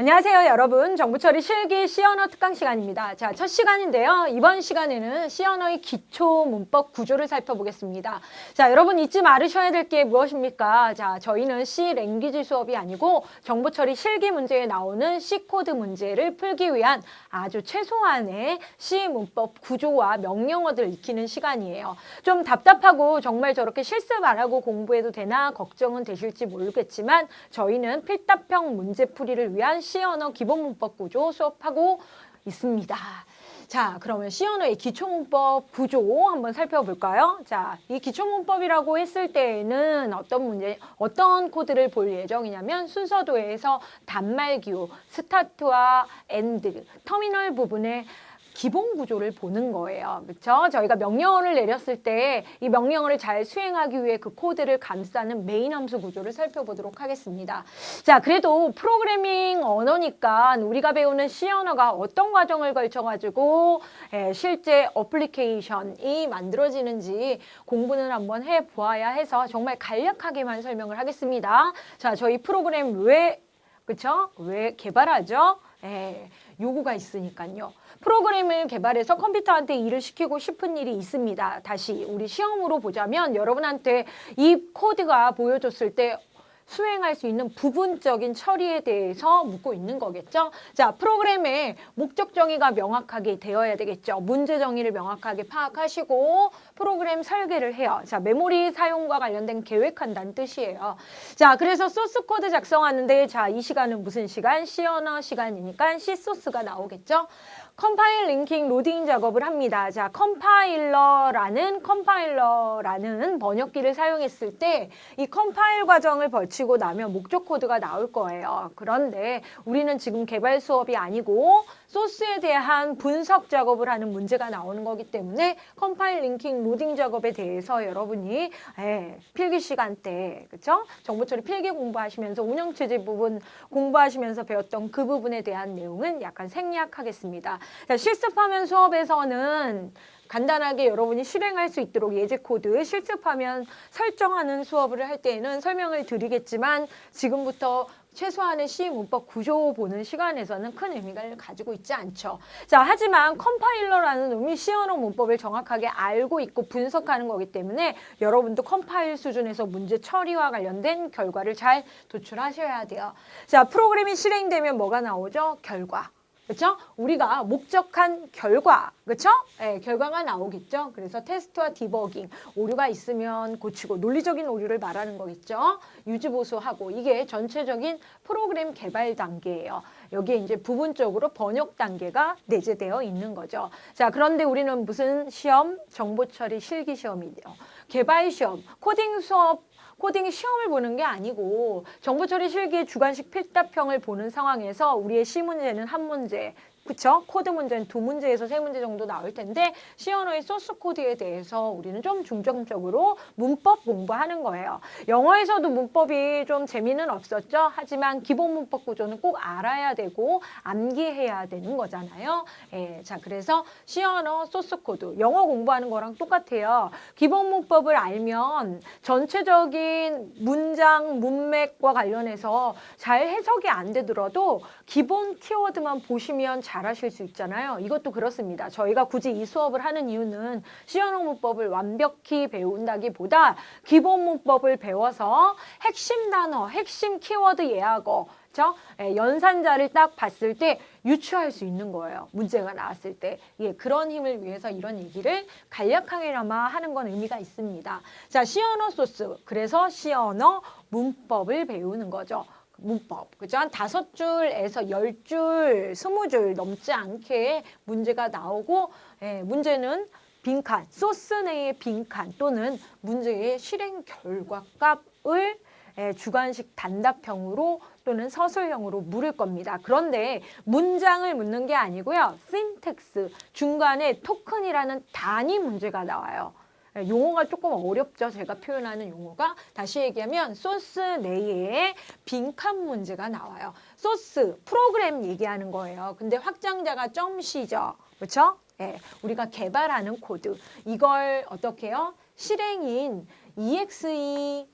안녕하세요 여러분, 정보처리 실기 C언어 특강 시간입니다. 자, 첫 시간인데요. 이번 시간에는 C언어의 기초 문법 구조를 살펴보겠습니다. 자, 여러분 잊지 말으셔야 될 게 무엇입니까? 자, 저희는 C 랭귀지 수업이 아니고 정보처리 실기 문제에 나오는 C코드 문제를 풀기 위한 아주 최소한의 C 문법 구조와 명령어들을 익히는 시간이에요. 좀 답답하고 정말 저렇게 실습 안 하고 공부해도 되나 걱정은 되실지 모르겠지만 저희는 필답형 문제풀이를 위한 C언어 기본 문법 구조 수업하고 있습니다. 자, 그러면 C언어의 기초 문법 구조 한번 살펴볼까요? 자, 이 기초 문법이라고 했을 때에는 어떤 코드를 볼 예정이냐면 순서도에서 단말기호, 스타트와 엔드, 터미널 부분에 기본 구조를 보는 거예요. 그렇죠? 저희가 명령어를 내렸을 때 이 명령어를 잘 수행하기 위해 그 코드를 감싸는 메인 함수 구조를 살펴보도록 하겠습니다. 자, 그래도 프로그래밍 언어니까 우리가 배우는 C 언어가 어떤 과정을 거쳐가지고 실제 어플리케이션이 만들어지는지 공부는 한번 해보아야 해서 정말 간략하게만 설명을 하겠습니다. 자, 저희 프로그램 그쵸? 왜 개발하죠? 요구가 있으니까요. 프로그램을 개발해서 컴퓨터한테 일을 시키고 싶은 일이 있습니다. 다시 우리 시험으로 보자면 여러분한테 이 코드가 보여줬을 때 수행할 수 있는 부분적인 처리에 대해서 묻고 있는 거겠죠. 자, 프로그램의 목적 정의가 명확하게 되어야 되겠죠. 문제 정의를 명확하게 파악하시고 프로그램 설계를 해요. 자, 메모리 사용과 관련된 계획한다는 뜻이에요. 자, 그래서 소스 코드 작성하는데 자, 이 시간은 무슨 시간? C 언어 시간이니까 C 소스가 나오겠죠. 컴파일, 링킹, 로딩 작업을 합니다. 자, 컴파일러라는 번역기를 사용했을 때 이 컴파일 과정을 거치고 나면 목적 코드가 나올 거예요. 그런데 우리는 지금 개발 수업이 아니고 소스에 대한 분석 작업을 하는 문제가 나오는 거기 때문에 컴파일, 링킹, 로딩 작업에 대해서 여러분이 필기 시간 때, 그쵸? 정보처리 필기 공부하시면서 운영체제 부분 공부하시면서 배웠던 그 부분에 대한 내용은 약간 생략하겠습니다. 자, 실습하면 수업에서는 간단하게 여러분이 실행할 수 있도록 예제 코드 실습하면 설정하는 수업을 할 때에는 설명을 드리겠지만 지금부터 최소한의 C 문법 구조 보는 시간에서는 큰 의미를 가지고 있지 않죠. 자, 하지만 컴파일러라는 놈이 C 언어 문법을 정확하게 알고 있고 분석하는 거기 때문에 여러분도 컴파일 수준에서 문제 처리와 관련된 결과를 잘 도출하셔야 돼요. 자, 프로그램이 실행되면 뭐가 나오죠? 결과. 그렇죠? 우리가 목적한 결과, 그렇죠? 결과가 나오겠죠. 그래서 테스트와 디버깅, 오류가 있으면 고치고 논리적인 오류를 말하는 거겠죠. 유지 보수하고 이게 전체적인 프로그램 개발 단계예요. 여기에 이제 부분적으로 번역 단계가 내재되어 있는 거죠. 자, 그런데 우리는 무슨 시험? 정보처리 실기 시험이에요. 개발 시험, 코딩 수업 코딩 시험을 보는 게 아니고 정보처리 실기의 주관식 필답형을 보는 상황에서 우리의 C 문제는 한 문제, 그쵸? 코드 문제는 두 문제에서 세 문제 정도 나올 텐데 C 언어의 소스 코드에 대해서 우리는 좀 중점적으로 문법 공부하는 거예요. 영어에서도 문법이 좀 재미는 없었죠. 하지만 기본 문법 구조는 꼭 알아야 되고 암기해야 되는 거잖아요. 자, 그래서 C 언어 소스 코드, 영어 공부하는 거랑 똑같아요. 기본 문법을 알면 전체적인 문장, 문맥과 관련해서 잘 해석이 안 되더라도 기본 키워드만 보시면 잘하실 수 있잖아요. 이것도 그렇습니다. 저희가 굳이 이 수업을 하는 이유는 C 언어 문법을 완벽히 배운다기보다 기본 문법을 배워서 핵심 단어, 핵심 키워드 예하고 연산자를 딱 봤을 때 유추할 수 있는 거예요. 문제가 나왔을 때. 그런 힘을 위해서 이런 얘기를 간략하게나마 하는 건 의미가 있습니다. 자, C 언어 소스. 그래서 C 언어 문법을 배우는 거죠. 문법, 그죠? 한 5줄에서 10줄, 20줄 넘지 않게 문제가 나오고, 문제는 빈칸, 소스 내의 빈칸 또는 문제의 실행 결과 값을 주관식 단답형으로 또는 서술형으로 물을 겁니다. 그런데 문장을 묻는 게 아니고요. 신텍스, 중간에 토큰이라는 단위 문제가 나와요. 용어가 조금 어렵죠. 제가 표현하는 용어가. 다시 얘기하면 소스 내에 빈칸 문제가 나와요. 소스, 프로그램 얘기하는 거예요. 근데 확장자가 .c죠. 그렇죠? 우리가 개발하는 코드. 이걸 어떻게 해요? 실행인 exe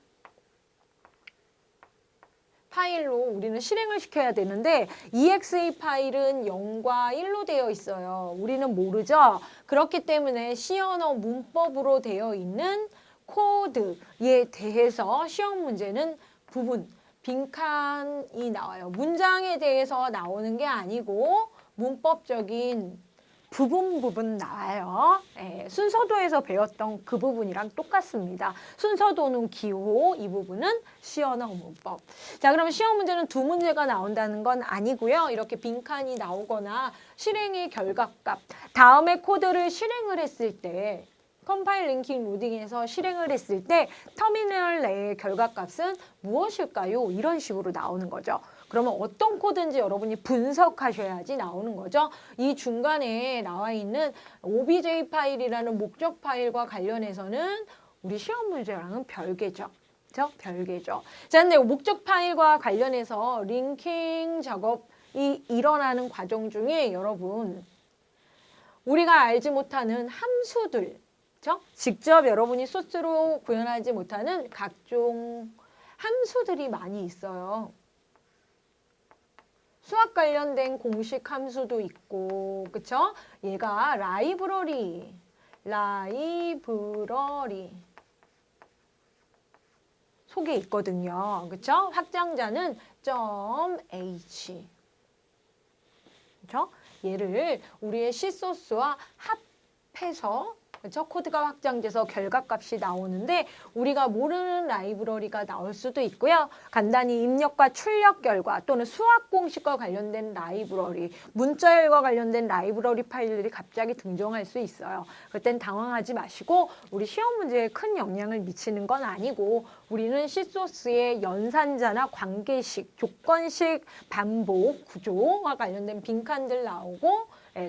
파일로 우리는 실행을 시켜야 되는데 exe 파일은 0과 1로 되어 있어요. 우리는 모르죠. 그렇기 때문에 C 언어 문법으로 되어 있는 코드에 대해서 시험 문제는 부분, 빈칸이 나와요. 문장에 대해서 나오는 게 아니고 문법적인 부분 나와요. 순서도에서 배웠던 그 부분이랑 똑같습니다. 순서도는 기호, 이 부분은 시언어 문법. 자, 그러면 시험 문제는 두 문제가 나온다는 건 아니고요. 이렇게 빈칸이 나오거나 실행의 결과값, 다음에 코드를 실행을 했을 때 컴파일 링킹 로딩에서 실행을 했을 때 터미널 내의 결과값은 무엇일까요? 이런 식으로 나오는 거죠. 그러면 어떤 코드인지 여러분이 분석하셔야지 나오는 거죠. 이 중간에 나와 있는 obj 파일이라는 목적 파일과 관련해서는 우리 시험 문제랑은 별개죠. 그렇죠? 별개죠. 자, 근데 목적 파일과 관련해서 링킹 작업이 일어나는 과정 중에 여러분 우리가 알지 못하는 함수들, 그렇죠? 직접 여러분이 소스로 구현하지 못하는 각종 함수들이 많이 있어요. 수학 관련된 공식 함수도 있고, 그쵸? 얘가 라이브러리 속에 있거든요. 그쵸? 확장자는 .h. 그쵸? 얘를 우리의 C소스와 합해서 그렇죠? 코드가 확장돼서 결과값이 나오는데 우리가 모르는 라이브러리가 나올 수도 있고요. 간단히 입력과 출력 결과 또는 수학 공식과 관련된 라이브러리, 문자열과 관련된 라이브러리 파일들이 갑자기 등장할 수 있어요. 그땐 당황하지 마시고 우리 시험 문제에 큰 영향을 미치는 건 아니고 우리는 C소스의 연산자나 관계식, 조건식 반복, 구조와 관련된 빈칸들 나오고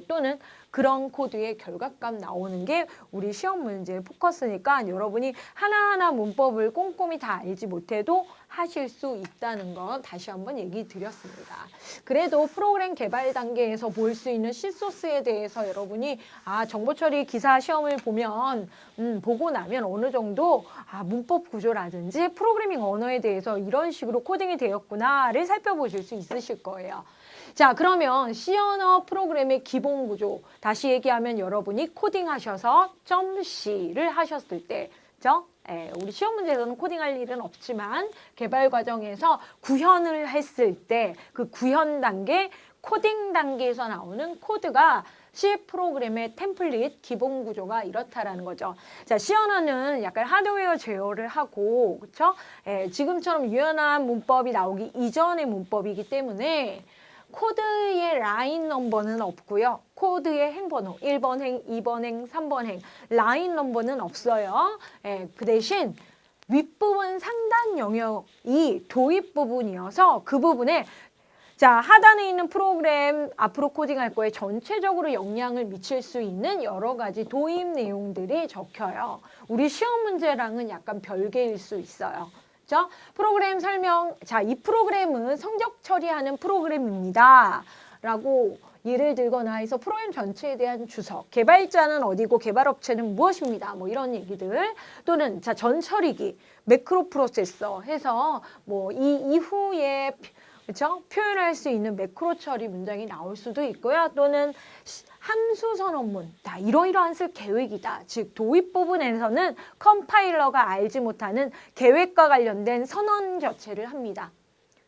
또는 그런 코드의 결과값 나오는 게 우리 시험 문제의 포커스니까 여러분이 하나하나 문법을 꼼꼼히 다 알지 못해도 하실 수 있다는 거 다시 한번 얘기 드렸습니다. 그래도 프로그램 개발 단계에서 볼 수 있는 C소스에 대해서 여러분이 정보처리 기사 시험을 보면 보고 나면 어느 정도 문법 구조라든지 프로그래밍 언어에 대해서 이런 식으로 코딩이 되었구나를 살펴보실 수 있으실 거예요. 자, 그러면 C 언어 프로그램의 기본 구조 다시 얘기하면 여러분이 코딩하셔서 .C를 하셨을 때, 그죠? 우리 시험 문제에서는 코딩할 일은 없지만 개발 과정에서 구현을 했을 때 그 구현 단계, 코딩 단계에서 나오는 코드가 C 프로그램의 템플릿 기본 구조가 이렇다라는 거죠. 자, C 언어는 약간 하드웨어 제어를 하고, 그렇죠? 지금처럼 유연한 문법이 나오기 이전의 문법이기 때문에 코드의 라인 넘버는 없고요. 코드의 행번호 1번 행, 2번 행, 3번 행 라인 넘버는 없어요. 그 대신 윗부분 상단 영역이 도입 부분이어서 그 부분에 자, 하단에 있는 프로그램 앞으로 코딩할 거에 전체적으로 영향을 미칠 수 있는 여러 가지 도입 내용들이 적혀요. 우리 시험 문제랑은 약간 별개일 수 있어요. 그렇죠? 프로그램 설명, 자, 이 프로그램은 성적 처리하는 프로그램입니다. 라고 예를 들거나 해서 프로그램 전체에 대한 주석, 개발자는 어디고 개발업체는 무엇입니다. 뭐 이런 얘기들 또는 자, 전처리기, 매크로 프로세서 해서 뭐 이 이후에 그렇죠? 표현할 수 있는 매크로 처리 문장이 나올 수도 있고요. 또는 함수 선언문, 다 이러이러한 쓸 계획이다. 즉 도입 부분에서는 컴파일러가 알지 못하는 계획과 관련된 선언 자체를 합니다.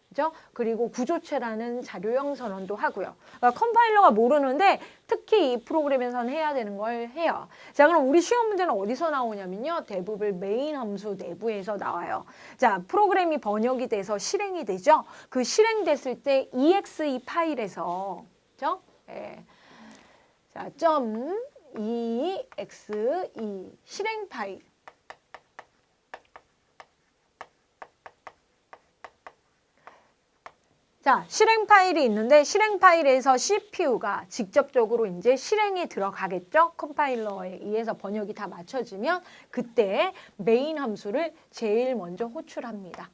그죠? 그리고 구조체라는 자료형 선언도 하고요. 그러니까 컴파일러가 모르는데 특히 이 프로그램에서는 해야 되는 걸 해요. 자, 그럼 우리 시험 문제는 어디서 나오냐면요. 대부분 메인 함수 내부에서 나와요. 자, 프로그램이 번역이 돼서 실행이 되죠. 그 실행됐을 때 exe 파일에서, 그죠? 자, .exe 실행 파일. 자, 실행 파일이 있는데 실행 파일에서 CPU가 직접적으로 이제 실행에 들어가겠죠. 컴파일러에 의해서 번역이 다 맞춰지면 그때 메인 함수를 제일 먼저 호출합니다.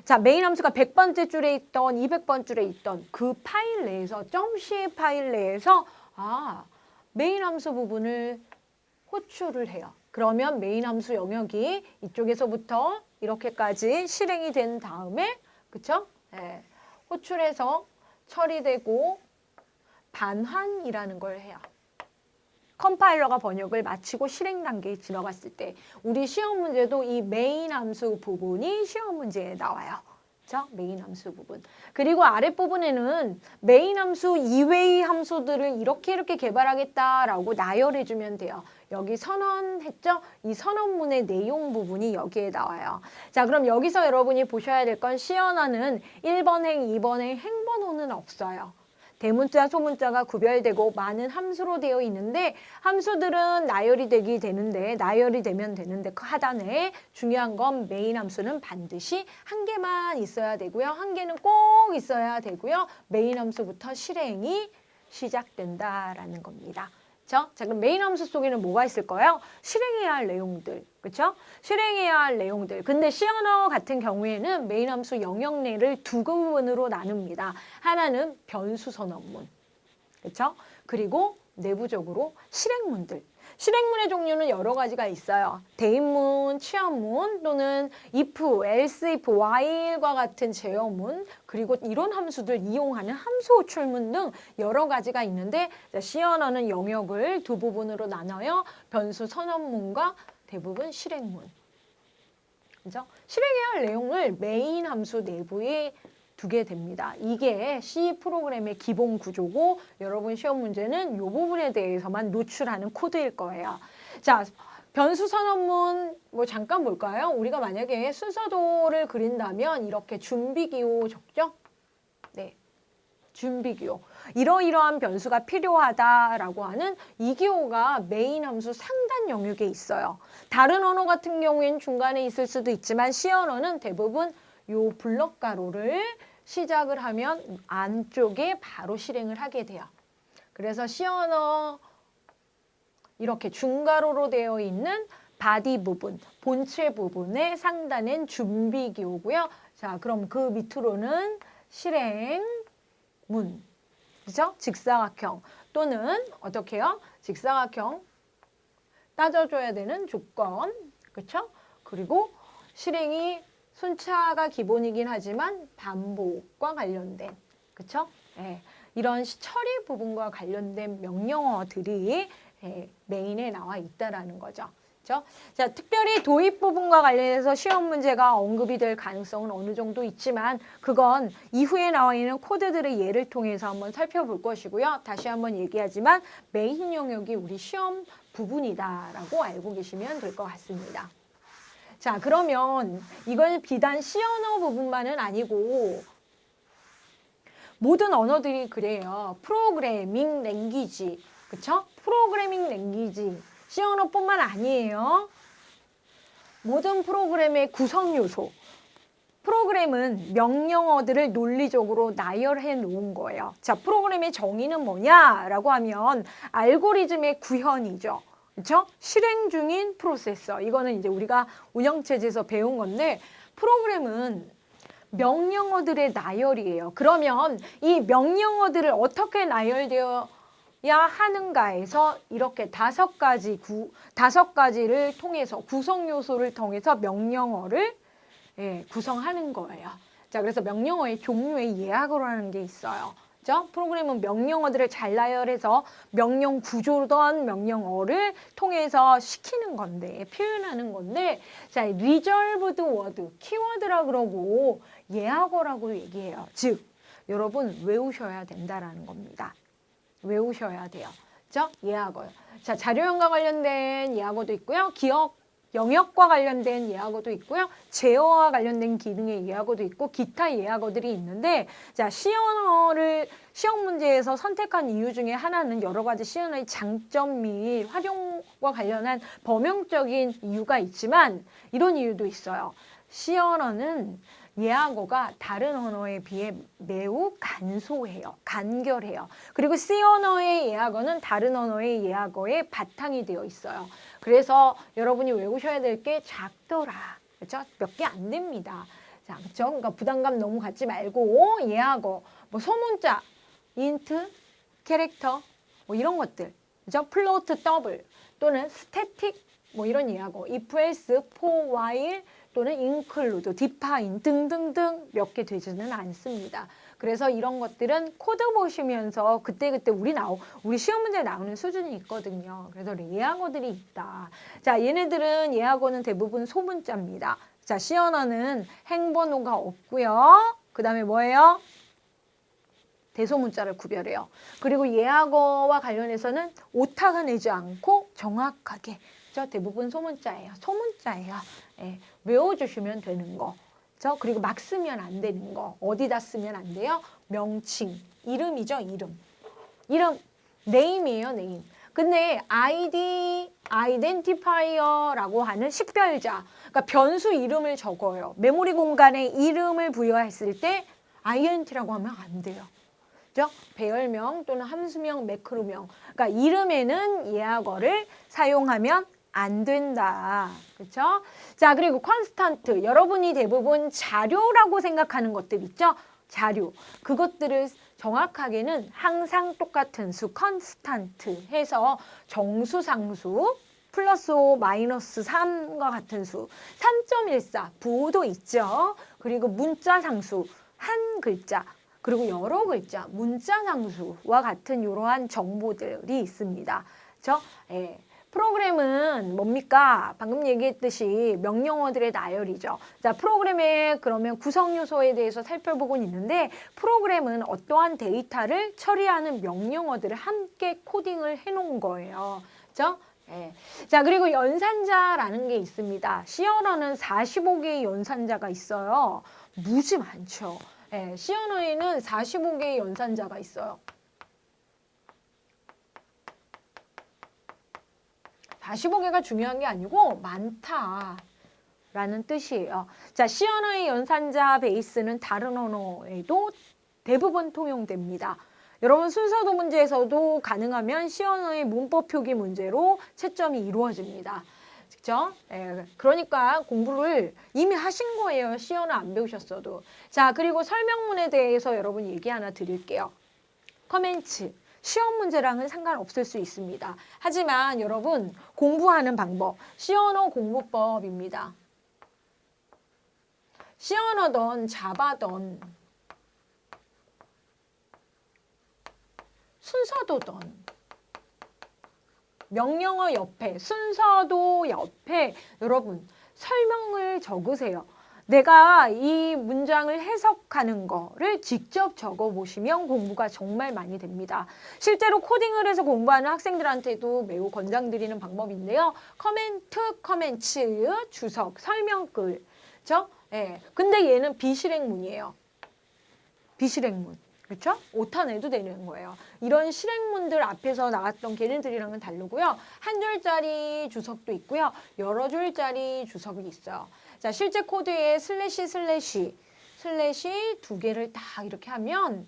자, 메인 함수가 100번째 줄에 있던 200번 줄에 있던 그 파일 내에서 .c 파일 내에서 메인 함수 부분을 호출을 해요. 그러면 메인 함수 영역이 이쪽에서부터 이렇게까지 실행이 된 다음에 그쵸? 예, 호출해서 처리되고 반환이라는 걸 해요. 컴파일러가 번역을 마치고 실행 단계에 들어갔을 때 우리 시험 문제도 이 메인 함수 부분이 시험 문제에 나와요. 그렇죠? 메인 함수 부분. 그리고 아랫부분에는 메인 함수 이외의 함수들을 이렇게 개발하겠다라고 나열해 주면 돼요. 여기 선언했죠? 이 선언문의 내용 부분이 여기에 나와요. 자, 그럼 여기서 여러분이 보셔야 될 건 시 언어는 1번행, 2번행, 행번호는 없어요. 대문자, 소문자가 구별되고 많은 함수로 되어 있는데 함수들은 나열이 되면 되는데 그 하단에 중요한 건 메인 함수는 반드시 한 개만 있어야 되고요. 한 개는 꼭 있어야 되고요. 메인 함수부터 실행이 시작된다라는 겁니다. 그렇죠? 자, 그럼 메인 함수 속에는 뭐가 있을까요? 실행해야 할 내용들. 그렇죠? 실행해야 할 내용들. 근데 C 언어 같은 경우에는 메인 함수 영역 내를 두 부분으로 나눕니다. 하나는 변수 선언문. 그렇죠? 그리고 내부적으로 실행문들. 실행문의 종류는 여러 가지가 있어요. 대입문, 취합문 또는 if, else, if, while과 같은 제어문 그리고 이런 함수들 이용하는 함수 호출문 등 여러 가지가 있는데 C 언어는 영역을 두 부분으로 나눠요. 변수 선언문과 대부분 실행문. 그죠? 실행해야 할 내용을 메인 함수 내부에 두게 됩니다. 이게 C 프로그램의 기본 구조고 여러분 시험 문제는 이 부분에 대해서만 노출하는 코드일 거예요. 자, 변수 선언문 뭐 잠깐 볼까요? 우리가 만약에 순서도를 그린다면 이렇게 준비기호 적죠? 네. 준비기호. 이러이러한 변수가 필요하다라고 하는 이 기호가 메인 함수 상단 영역에 있어요. 다른 언어 같은 경우에는 중간에 있을 수도 있지만 C 언어는 대부분 요 블럭 가로를 시작을 하면 안쪽에 바로 실행을 하게 돼요. 그래서 C 언어 이렇게 중가로로 되어 있는 바디 부분, 본체 부분의 상단엔 준비 기호고요. 자, 그럼 그 밑으로는 실행문, 그죠? 직사각형 또는 어떻게 해요? 직사각형 따져줘야 되는 조건, 그렇죠? 그리고 실행이 순차가 기본이긴 하지만 반복과 관련된, 그렇죠? 예, 이런 처리 부분과 관련된 명령어들이 메인에 나와 있다라는 거죠. 그렇죠? 자, 특별히 도입 부분과 관련해서 시험 문제가 언급이 될 가능성은 어느 정도 있지만 그건 이후에 나와 있는 코드들의 예를 통해서 한번 살펴볼 것이고요. 다시 한번 얘기하지만 메인 영역이 우리 시험 부분이다라고 알고 계시면 될 것 같습니다. 자, 그러면 이건 비단 C 언어 부분만은 아니고 모든 언어들이 그래요. 프로그래밍 랭귀지, 그쵸? 프로그래밍 랭귀지, C 언어뿐만 아니에요. 모든 프로그램의 구성 요소. 프로그램은 명령어들을 논리적으로 나열해 놓은 거예요. 자, 프로그램의 정의는 뭐냐라고 하면 알고리즘의 구현이죠. 그렇죠? 실행 중인 프로세서. 이거는 이제 우리가 운영체제에서 배운 건데 프로그램은 명령어들의 나열이에요. 그러면 이 명령어들을 어떻게 나열되어야 하는가에서 이렇게 다섯 가지를 통해서 구성 요소를 통해서 명령어를 구성하는 거예요. 자, 그래서 명령어의 종류의 예약어라는 게 있어요. 그죠? 프로그램은 명령어들을 잘 나열해서 명령 구조던 명령어를 통해서 시키는 건데, 표현하는 건데, 자, reserved word, 키워드라 그러고 예약어라고 얘기해요. 즉, 여러분 외우셔야 된다라는 겁니다. 외우셔야 돼요. 그죠? 예약어요. 자, 자료형과 관련된 예약어도 있고요. 영역과 관련된 예약어도 있고요. 제어와 관련된 기능의 예약어도 있고 기타 예약어들이 있는데 자, C 언어를 시험 문제에서 선택한 이유 중에 하나는 여러 가지 C 언어의 장점 및 활용과 관련한 범용적인 이유가 있지만 이런 이유도 있어요. C 언어는 예약어가 다른 언어에 비해 매우 간결해요. 그리고 C 언어의 예약어는 다른 언어의 예약어의 바탕이 되어 있어요. 그래서 여러분이 외우셔야 될 게 작더라. 그렇죠? 몇 개 안 됩니다. 자, 그렇죠? 그러니까 부담감 너무 갖지 말고 예약어, 뭐 소문자, 인트, 캐릭터, 뭐 이런 것들. 그죠? 플로트, 더블. 또는 static 뭐 이런 예하고 if, else, for, while 또는 include, define 등등등 몇 개 되지는 않습니다. 그래서 이런 것들은 코드 보시면서 그때그때 우리 시험 문제에 나오는 수준이 있거든요. 그래서 예하어들이 있다. 자, 얘네들은 예하어는 대부분 소문자입니다. 자, 시언어는 행번호가 없고요. 그 다음에 뭐예요? 대소문자를 구별해요. 그리고 예하어와 관련해서는 오타가 내지 않고 정확하게 대부분 소문자예요. 소문자예요. 예, 외워주시면 되는 거. 그리고 막 쓰면 안 되는 거. 어디다 쓰면 안 돼요? 명칭, 이름이죠, 이름. 이름, name이에요, name. 근데 identifier라고 하는 식별자, 그러니까 변수 이름을 적어요. 메모리 공간에 이름을 부여했을 때 int라고 하면 안 돼요. 그죠? 배열명 또는 함수명, 매크로명. 그러니까 이름에는 예하어를 사용하면 안 된다. 그렇죠? 자, 그리고 컨스탄트. 여러분이 대부분 자료라고 생각하는 것들 있죠? 자료. 그것들을 정확하게는 항상 똑같은 수, 컨스탄트 해서 정수, 상수, 플러스 5, 마이너스 3과 같은 수, 3.14, 부호도 있죠. 그리고 문자 상수, 한 글자, 그리고 여러 글자, 문자 상수와 같은 이러한 정보들이 있습니다. 그렇죠? 예. 프로그램은 뭡니까? 방금 얘기했듯이 명령어들의 나열이죠. 자, 프로그램의 그러면 구성 요소에 대해서 살펴보고 있는데 프로그램은 어떠한 데이터를 처리하는 명령어들을 함께 코딩을 해놓은 거예요. 그렇죠? 예. 자, 그리고 연산자라는 게 있습니다. C언어는 45개의 연산자가 있어요. 무지 많죠. 예, C언어에는 45개의 연산자가 있어요. 45개가 중요한 게 아니고 많다라는 뜻이에요. 자, C언어의 연산자 베이스는 다른 언어에도 대부분 통용됩니다. 여러분 순서도 문제에서도 가능하면 C언어의 문법 표기 문제로 채점이 이루어집니다. 그렇죠? 예, 그러니까 공부를 이미 하신 거예요. C언어 안 배우셨어도. 자, 그리고 설명문에 대해서 여러분 얘기 하나 드릴게요. 커멘츠. 시험 문제랑은 상관없을 수 있습니다. 하지만 여러분 공부하는 방법, C언어 공부법입니다. C언어든 자바든 순서도든 명령어 옆에 순서도 옆에 여러분 설명을 적으세요. 내가 이 문장을 해석하는 거를 직접 적어보시면 공부가 정말 많이 됩니다. 실제로 코딩을 해서 공부하는 학생들한테도 매우 권장드리는 방법인데요. 커멘트, 커멘츠, 주석, 설명글. 그렇죠? 예. 근데 얘는 비실행문이에요. 비실행문. 그렇죠? 오타 내도 되는 거예요. 이런 실행문들 앞에서 나왔던 걔네들이랑은 다르고요. 한 줄짜리 주석도 있고요. 여러 줄짜리 주석이 있어요. 자, 실제 코드에 슬래시 두 개를 다 이렇게 하면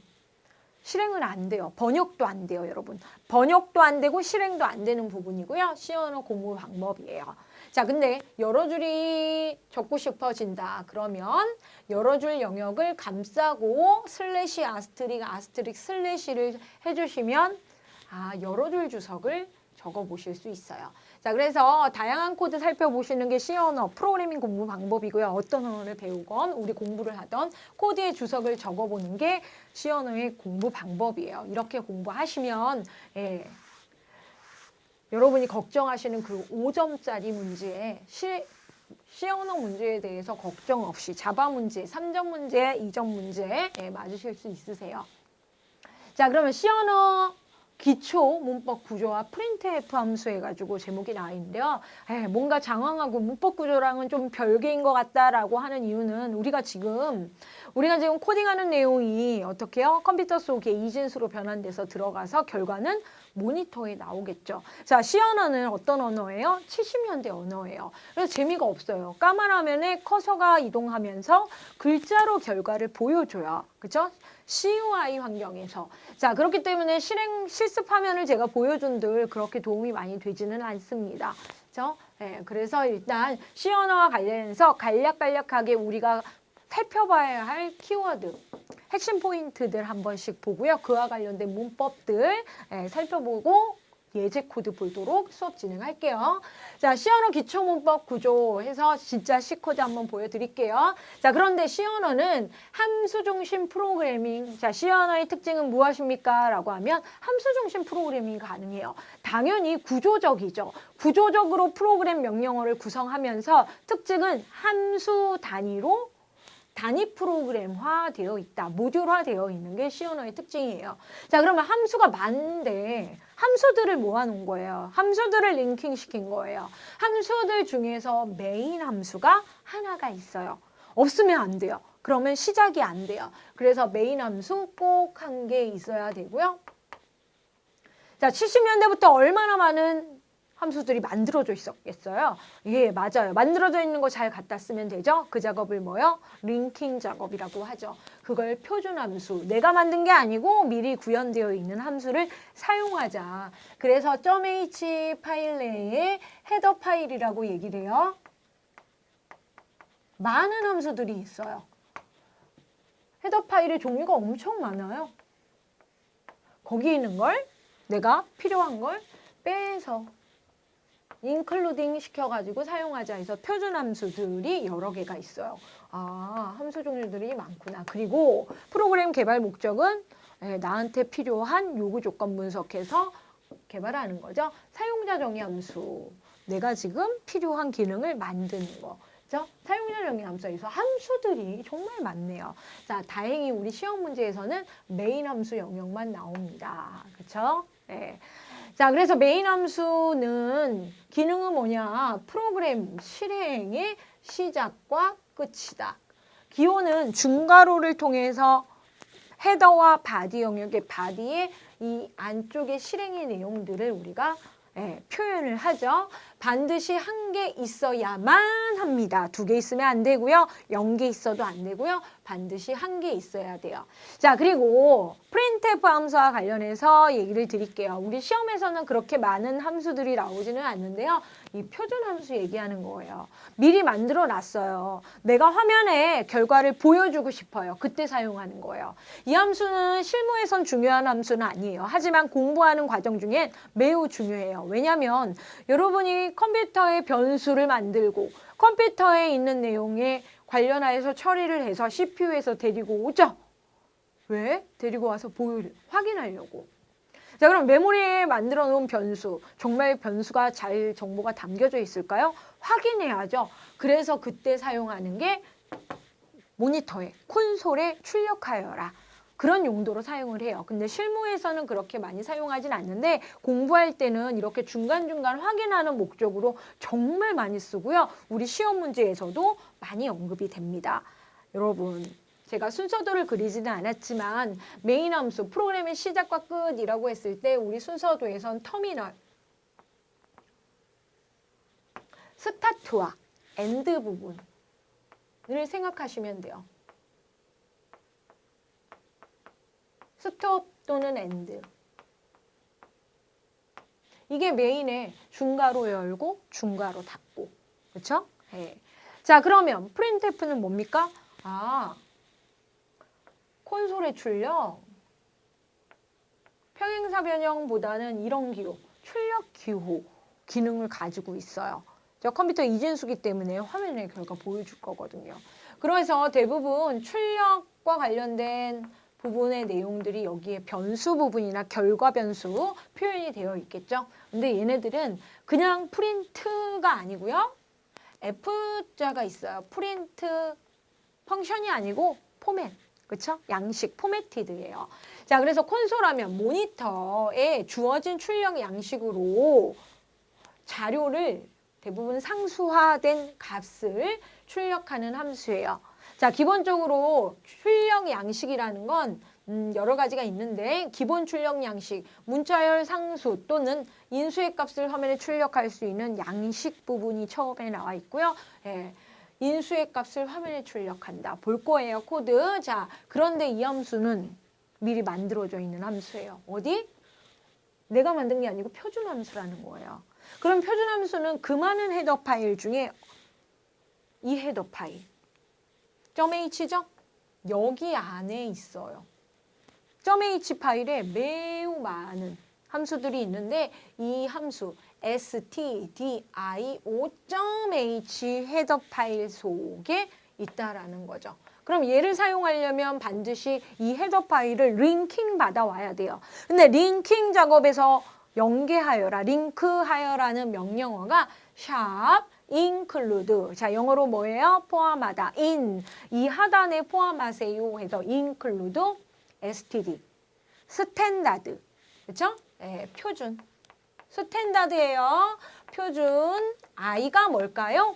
실행은 안 돼요. 번역도 안 돼요, 여러분. 번역도 안 되고 실행도 안 되는 부분이고요. C언어 공부 방법이에요. 자, 근데 여러 줄이 적고 싶어진다. 그러면 여러 줄 영역을 감싸고 슬래시 아스트릭 슬래시를 해주시면 여러 줄 주석을 적어보실 수 있어요. 자, 그래서 다양한 코드 살펴보시는 게 C언어 프로그래밍 공부 방법이고요. 어떤 언어를 배우건 우리 공부를 하던 코드의 주석을 적어보는 게 C언어의 공부 방법이에요. 이렇게 공부하시면 여러분이 걱정하시는 그 5점짜리 문제에 C언어 문제에 대해서 걱정 없이 자바 문제, 3점 문제, 2점 문제에 맞으실 수 있으세요. 자, 그러면 C언어 기초 문법 구조와 프린트F 함수 해가지고 제목이 나와 있는데요. 뭔가 장황하고 문법 구조랑은 좀 별개인 것 같다라고 하는 이유는 우리가 지금 코딩하는 내용이 어떻게요? 컴퓨터 속에 이진수로 변환돼서 들어가서 결과는 모니터에 나오겠죠. 자, C언어는 어떤 언어예요? 70년대 언어예요. 그래서 재미가 없어요. 까만 화면에 커서가 이동하면서 글자로 결과를 보여줘요. 그렇죠? CUI 환경에서. 자, 그렇기 때문에 실습 화면을 제가 보여준들 그렇게 도움이 많이 되지는 않습니다. 그렇죠? 그래서 일단 C언어와 관련해서 간략간략하게 우리가 살펴봐야 할 키워드, 핵심 포인트들 한 번씩 보고요. 그와 관련된 문법들 살펴보고 예제 코드 보도록 수업 진행할게요. 자, C 언어 기초문법 구조 해서 진짜 C 코드 한번 보여드릴게요. 자, 그런데 C 언어는 함수 중심 프로그래밍. 자, C 언어의 특징은 무엇입니까? 라고 하면 함수 중심 프로그래밍이 가능해요. 당연히 구조적이죠. 구조적으로 프로그램 명령어를 구성하면서 특징은 함수 단위로 단위 프로그램화 되어 있다. 모듈화 되어 있는 게 C 언어의 특징이에요. 자, 그러면 함수가 많은데 함수들을 모아놓은 거예요. 함수들을 링킹 시킨 거예요. 함수들 중에서 메인 함수가 하나가 있어요. 없으면 안 돼요. 그러면 시작이 안 돼요. 그래서 메인 함수 꼭 한 개 있어야 되고요. 자, 70년대부터 얼마나 많은 함수들이 만들어져 있었겠어요? 예, 맞아요. 만들어져 있는 거 잘 갖다 쓰면 되죠? 그 작업을 뭐요? 링킹 작업이라고 하죠. 그걸 표준 함수, 내가 만든 게 아니고 미리 구현되어 있는 함수를 사용하자. 그래서 .h 파일 내에 헤더 파일이라고 얘기를 해요. 많은 함수들이 있어요. 헤더 파일의 종류가 엄청 많아요. 거기 있는 걸 내가 필요한 걸 빼서 인클루딩 시켜가지고 사용하자 해서 표준 함수들이 여러 개가 있어요. 아, 함수 종류들이 많구나. 그리고 프로그램 개발 목적은 나한테 필요한 요구 조건 분석해서 개발하는 거죠. 사용자 정의 함수. 내가 지금 필요한 기능을 만드는 거. 그렇죠? 사용자 정의 함수에서 함수들이 정말 많네요. 자, 다행히 우리 시험 문제에서는 메인 함수 영역만 나옵니다. 그렇죠? 네. 자, 그래서 메인 함수는 기능은 뭐냐? 프로그램 실행의 시작과 끝이다. 기호는 중괄호를 통해서 헤더와 바디 영역의 바디의 이 안쪽의 실행의 내용들을 우리가 표현을 하죠. 반드시 한 개 있어야만 합니다. 2개 있으면 안 되고요. 0개 있어도 안 되고요. 반드시 한 개 있어야 돼요. 자, 그리고 printf 함수와 관련해서 얘기를 드릴게요. 우리 시험에서는 그렇게 많은 함수들이 나오지는 않는데요. 이 표준 함수 얘기하는 거예요. 미리 만들어 놨어요. 내가 화면에 결과를 보여주고 싶어요. 그때 사용하는 거예요. 이 함수는 실무에선 중요한 함수는 아니에요. 하지만 공부하는 과정 중엔 매우 중요해요. 왜냐하면 여러분이 컴퓨터에 변수를 만들고 컴퓨터에 있는 내용에 관련하여서 처리를 해서 CPU에서 데리고 오죠. 왜? 데리고 와서 확인하려고. 자, 그럼 메모리에 만들어 놓은 변수, 정말 변수가 잘 정보가 담겨져 있을까요? 확인해야죠. 그래서 그때 사용하는 게 모니터에, 콘솔에 출력하여라. 그런 용도로 사용을 해요. 근데 실무에서는 그렇게 많이 사용하진 않는데 공부할 때는 이렇게 중간중간 확인하는 목적으로 정말 많이 쓰고요. 우리 시험 문제에서도 많이 언급이 됩니다. 여러분, 제가 순서도를 그리지는 않았지만 메인 함수, 프로그램의 시작과 끝이라고 했을 때 우리 순서도에선 터미널, 스타트와 엔드 부분을 생각하시면 돼요. 스톱 또는 엔드. 이게 메인의 중괄호 열고 중괄호 닫고. 그렇죠? 네. 자, 그러면 printf는 뭡니까? 아, 콘솔의 출력. 평행사 변형보다는 이런 기호, 출력 기호 기능을 가지고 있어요. 저 컴퓨터 이진수기 때문에 화면에 결과 보여줄 거거든요. 그래서 대부분 출력과 관련된 부분의 내용들이 여기에 변수 부분이나 결과 변수 표현이 되어 있겠죠. 근데 얘네들은 그냥 프린트가 아니고요. F자가 있어요. 프린트 펑션이 아니고 포맷. 그렇죠? 양식, 포매티드예요. 자, 그래서 콘솔하면 모니터에 주어진 출력 양식으로 자료를 대부분 상수화된 값을 출력하는 함수예요. 자, 기본적으로 출력 양식이라는 건 여러 가지가 있는데 기본 출력 양식, 문자열 상수 또는 인수의 값을 화면에 출력할 수 있는 양식 부분이 처음에 나와 있고요. 인수의 값을 화면에 출력한다. 볼 거예요, 코드. 자, 그런데 이 함수는 미리 만들어져 있는 함수예요. 어디? 내가 만든 게 아니고 표준 함수라는 거예요. 그럼 표준 함수는 그 많은 헤더 파일 중에 이 헤더 파일. .h죠? 여기 안에 있어요. .h 파일에 매우 많은 함수들이 있는데 이 함수 stdio.h 헤더 파일 속에 있다라는 거죠. 그럼 얘를 사용하려면 반드시 이 헤더 파일을 링킹 받아와야 돼요. 근데 링킹 작업에서 연계하여라, 링크하여라는 명령어가 샵 include. 자, 영어로 뭐예요? 포함하다. in. 이 하단에 포함하세요 해서 include std. 스탠다드. 그렇죠? 네, 표준. 스탠다드예요. 표준. i가 뭘까요?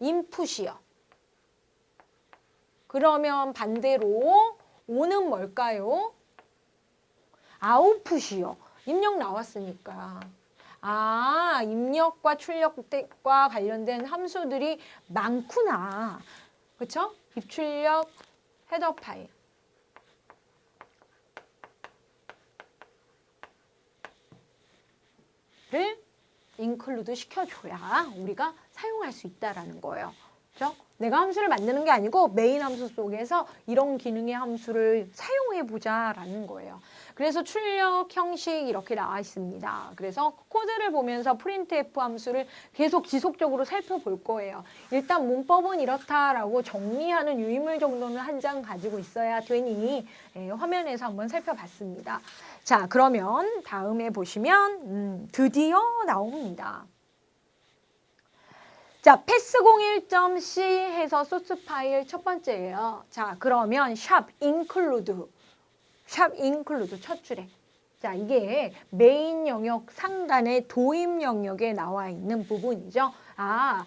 인풋이요. 그러면 반대로 o는 뭘까요? 아웃풋이요. 입력 나왔으니까. 아, 입력과 출력과 관련된 함수들이 많구나. 그렇죠? 입출력 헤더 파일. 를 인클루드 시켜줘야 우리가 사용할 수 있다라는 거예요. 그렇죠? 내가 함수를 만드는 게 아니고 메인 함수 속에서 이런 기능의 함수를 사용해보자라는 거예요. 그래서 출력 형식 이렇게 나와 있습니다. 그래서 코드를 보면서 printf 함수를 계속 지속적으로 살펴볼 거예요. 일단 문법은 이렇다라고 정리하는 유인물 정도는 한 장 가지고 있어야 되니 화면에서 한번 살펴봤습니다. 자, 그러면 다음에 보시면 드디어 나옵니다. 자, pass01.c 해서 소스 파일 첫 번째예요. 자, 그러면 샵 include 첫 줄에. 자, 이게 메인 영역 상단의 도입 영역에 나와 있는 부분이죠. 아,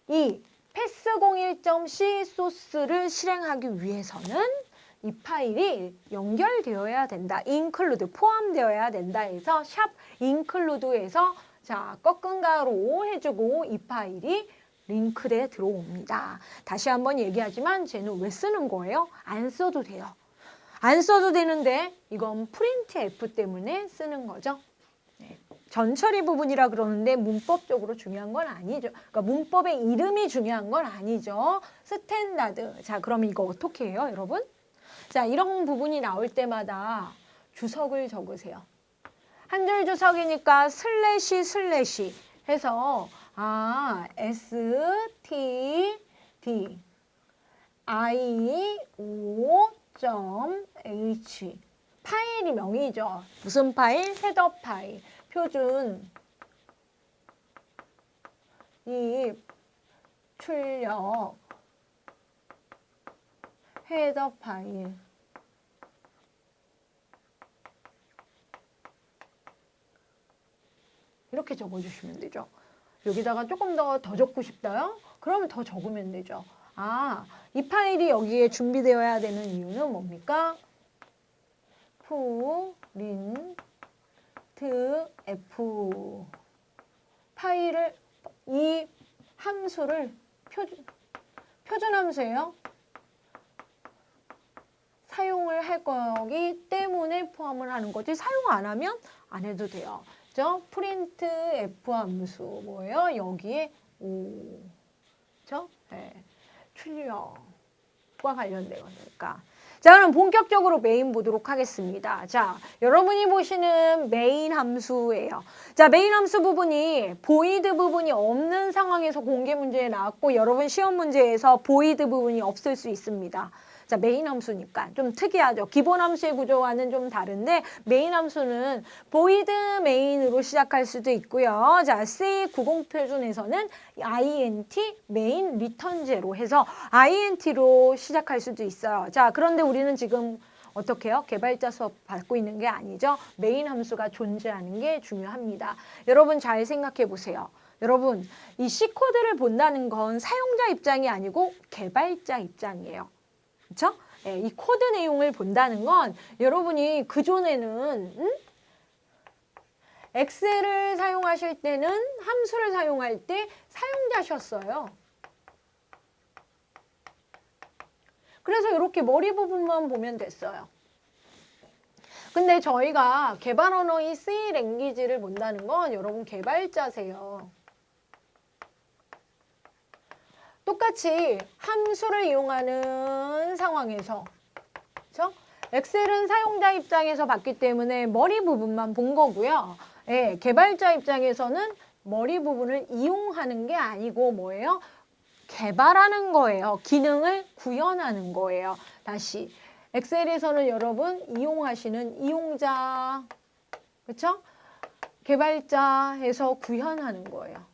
이 pass01.c 소스를 실행하기 위해서는 이 파일이 연결되어야 된다. include 포함되어야 된다 해서 샵 include에서 자, 꺾은 가로 해주고 이 파일이 링크에 들어옵니다. 다시 한번 얘기하지만 쟤는 왜 쓰는 거예요? 안 써도 돼요. 안 써도 되는데 이건 printf 때문에 쓰는 거죠. 네. 전처리 부분이라 그러는데 문법적으로 중요한 건 아니죠. 그러니까 문법의 이름이 중요한 건 아니죠. 스탠다드. 자, 그럼 이거 어떻게 해요, 여러분? 자, 이런 부분이 나올 때마다 주석을 적으세요. 한 줄 주석이니까 슬래시 해서 std io.h 파일이 명이죠. 무슨 파일? 헤더 파일. 표준 이 출력 헤더 파일. 이렇게 적어주시면 되죠. 여기다가 조금 더 적고 싶다요? 그러면 더 적으면 되죠. 아, 이 파일이 여기에 준비되어야 되는 이유는 뭡니까? printf 파일을 이 함수를 표준 함수예요. 사용을 할 거기 때문에 포함을 하는 거지 사용 안 하면 안 해도 돼요. 그죠? printf 함수 뭐예요? 여기에 그죠? 네. 출력과 관련된 거니까. 자, 그럼 본격적으로 메인 보도록 하겠습니다. 자, 여러분이 보시는 메인 함수예요. 자, 메인 함수 부분이 보이드 부분이 없는 상황에서 공개 문제에 나왔고 여러분 시험 문제에서 보이드 부분이 없을 수 있습니다. 자, 메인 함수니까 좀 특이하죠. 기본 함수의 구조와는 좀 다른데 메인 함수는 void main으로 시작할 수도 있고요. 자, C90 표준에서는 int main return 0로 해서 int로 시작할 수도 있어요. 자, 그런데 우리는 지금 어떻게 해요? 개발자 수업 받고 있는 게 아니죠. 메인 함수가 존재하는 게 중요합니다. 여러분 잘 생각해 보세요. 여러분, 이 C코드를 본다는 건 사용자 입장이 아니고 개발자 입장이에요. 그렇죠? 예, 이 코드 내용을 본다는 건 여러분이 그전에는 엑셀을 사용하실 때는 함수를 사용할 때 사용자셨어요. 그래서 이렇게 머리 부분만 보면 됐어요. 근데 저희가 개발 언어인 C 랭귀지를 본다는 건 여러분 개발자세요. 똑같이 함수를 이용하는 상황에서 그렇죠? 엑셀은 사용자 입장에서 봤기 때문에 머리 부분만 본 거고요. 예, 개발자 입장에서는 머리 부분을 이용하는 게 아니고 뭐예요? 개발하는 거예요. 기능을 구현하는 거예요. 다시 엑셀에서는 여러분 이용하시는 이용자, 그렇죠? 개발자에서 구현하는 거예요.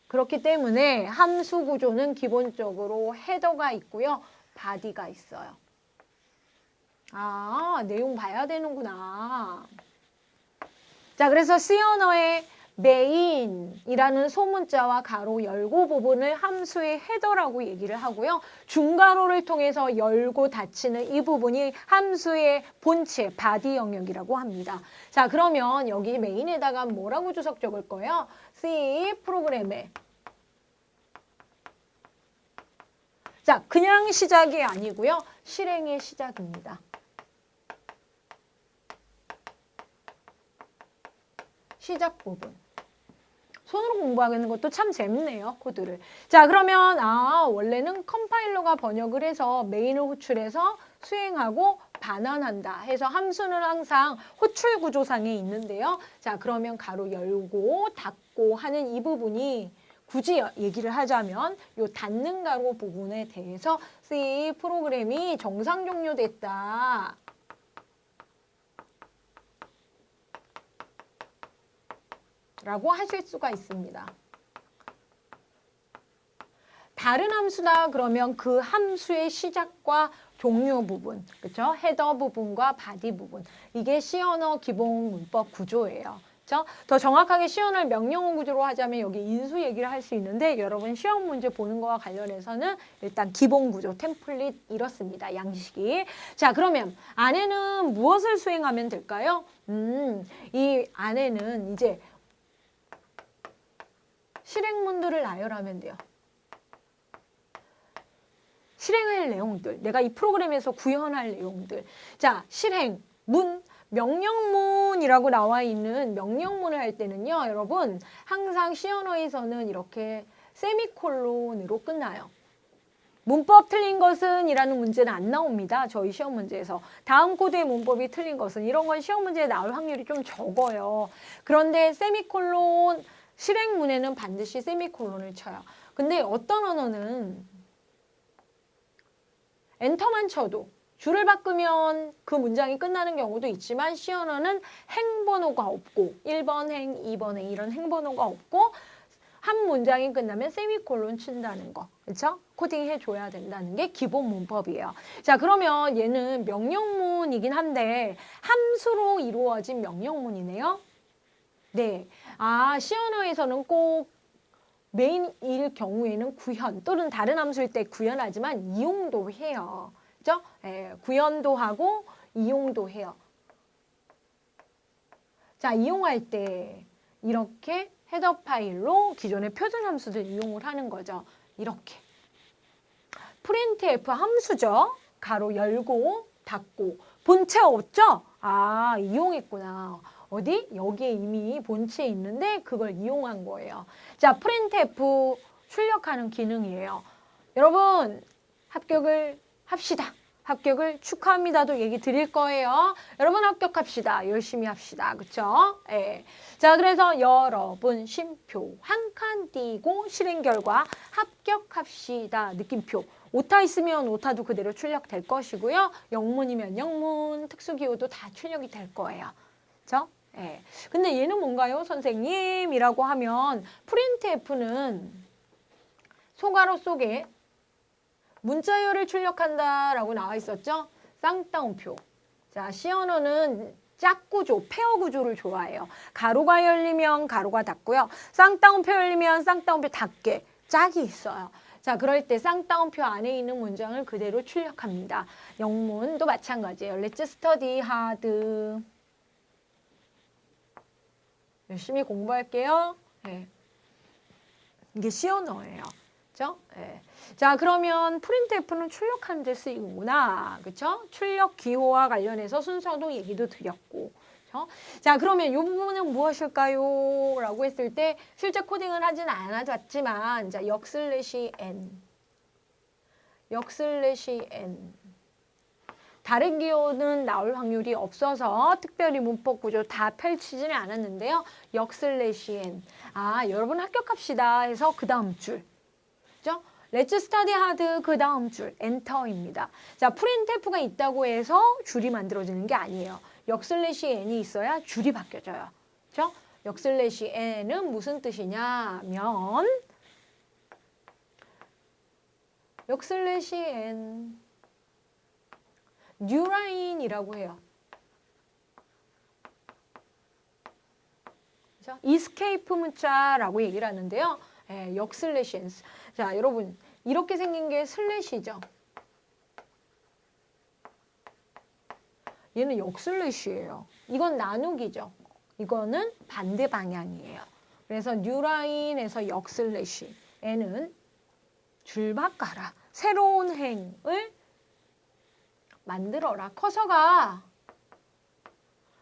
그렇기 때문에 함수 구조는 기본적으로 헤더가 있고요. 바디가 있어요. 아, 내용 봐야 되는구나. 자, 그래서 C 언어의 메인이라는 소문자와 가로 열고 부분을 함수의 헤더라고 얘기를 하고요. 중괄호를 통해서 열고 닫히는 이 부분이 함수의 본체, 바디 영역이라고 합니다. 자, 그러면 여기 메인에다가 뭐라고 주석 적을 거예요? C 프로그램에. 자, 그냥 시작이 아니고요. 실행의 시작입니다. 시작 부분. 손으로 공부하는 것도 참 재밌네요, 코드를. 자, 그러면 원래는 컴파일러가 번역을 해서 메인을 호출해서 수행하고 반환한다 해서 함수는 항상 호출 구조상에 있는데요. 자, 그러면 가로 열고 닫고 하는 이 부분이 굳이 얘기를 하자면 요 닫는 가로 부분에 대해서 C 프로그램이 정상 종료됐다. 라고 하실 수가 있습니다. 다른 함수다 그러면 그 함수의 시작과 종료 부분, 그렇죠? 헤더 부분과 바디 부분. 이게 C 언어 기본 문법 구조예요. 그렇죠? 더 정확하게 C 언어를 명령어 구조로 하자면 여기 인수 얘기를 할 수 있는데 여러분 시험 문제 보는 거와 관련해서는 일단 기본 구조, 템플릿 이렇습니다. 양식이. 자, 그러면 안에는 무엇을 수행하면 될까요? 이 안에는 이제 실행문들을 나열하면 돼요. 실행할 내용들, 내가 이 프로그램에서 구현할 내용들. 자, 실행, 문, 명령문이라고 나와 있는 명령문을 할 때는요, 여러분 항상 C 언어에서는 이렇게 세미콜론으로 끝나요. 문법 틀린 것은 이라는 문제는 안 나옵니다. 저희 시험 문제에서. 다음 코드의 문법이 틀린 것은 이런 건 시험 문제에 나올 확률이 좀 적어요. 그런데 세미콜론, 실행문에는 반드시 세미콜론을 쳐요. 근데 어떤 언어는 엔터만 쳐도 줄을 바꾸면 그 문장이 끝나는 경우도 있지만 C 언어는 행번호가 없고 1번 행, 2번 행 이런 행번호가 없고 한 문장이 끝나면 세미콜론 친다는 거. 그렇죠? 코딩 해줘야 된다는 게 기본 문법이에요. 자, 그러면 얘는 명령문이긴 한데 함수로 이루어진 명령문이네요. 네. C 언어에서는 꼭 메인일 경우에는 구현 또는 다른 함수일 때 구현하지만 이용도 해요. 그죠? 구현도 하고 이용도 해요. 자, 이용할 때 이렇게 헤더 파일로 기존의 표준 함수들 이용을 하는 거죠. 이렇게. printf 함수죠. 가로 열고 닫고. 본체 없죠? 이용했구나. 어디? 여기에 이미 본체에 있는데 그걸 이용한 거예요. 자, printf 출력하는 기능이에요. 여러분, 합격을 합시다. 합격을 축하합니다도 얘기 드릴 거예요. 여러분 합격합시다. 열심히 합시다. 그쵸? 예. 자, 그래서 여러분 심표 한 칸 띄고 실행 결과 합격합시다. 느낌표. 오타 있으면 오타도 그대로 출력될 것이고요. 영문이면 영문, 특수기호도 다 출력이 될 거예요. 그쵸? 예. 근데 얘는 뭔가요? 선생님? 이라고 하면 printf는 소괄호 속에 문자열을 출력한다라고 나와 있었죠? 쌍따옴표. 자, C 언어는 짝구조, 페어 구조를 좋아해요. 가로가 열리면 가로가 닫고요. 쌍따옴표 열리면 쌍따옴표 닫게 짝이 있어요. 자, 그럴 때 쌍따옴표 안에 있는 문장을 그대로 출력합니다. 영문도 마찬가지예요. Let's study hard. 열심히 공부할게요. 네. 이게 C 언어예요. 그렇죠? 네. 자, 그러면 printf는 출력하는 데 쓰이구나. 그렇죠? 출력 기호와 관련해서 순서도 얘기도 드렸고. 그렇죠? 자, 그러면 이 부분은 무엇일까요? 라고 했을 때 실제 코딩을 하진 않았지만 자, 역/n 다른 기호는 나올 확률이 없어서 특별히 문법 구조 다 펼치지는 않았는데요. 역슬래시엔. 여러분 합격합시다 해서 그 다음 줄. 그죠? Let's study hard 그 다음 줄. 엔터입니다. 자, 프린트F가 있다고 해서 줄이 만들어지는 게 아니에요. 역슬래시 n이 있어야 줄이 바뀌어져요. 그죠? 역슬래시 n은 무슨 뜻이냐면 역슬래시 n 뉴라인이라고 해요. 그죠? 이스케이프 문자라고 얘기를 하는데요. 역슬래시 n. 자, 여러분 이렇게 생긴 게 슬래시죠. 얘는 역슬래시예요. 이건 나누기죠. 이거는 반대 방향이에요. 그래서 뉴라인에서 역슬래시 n은 줄 바꿔라. 새로운 행을 만들어라. 커서가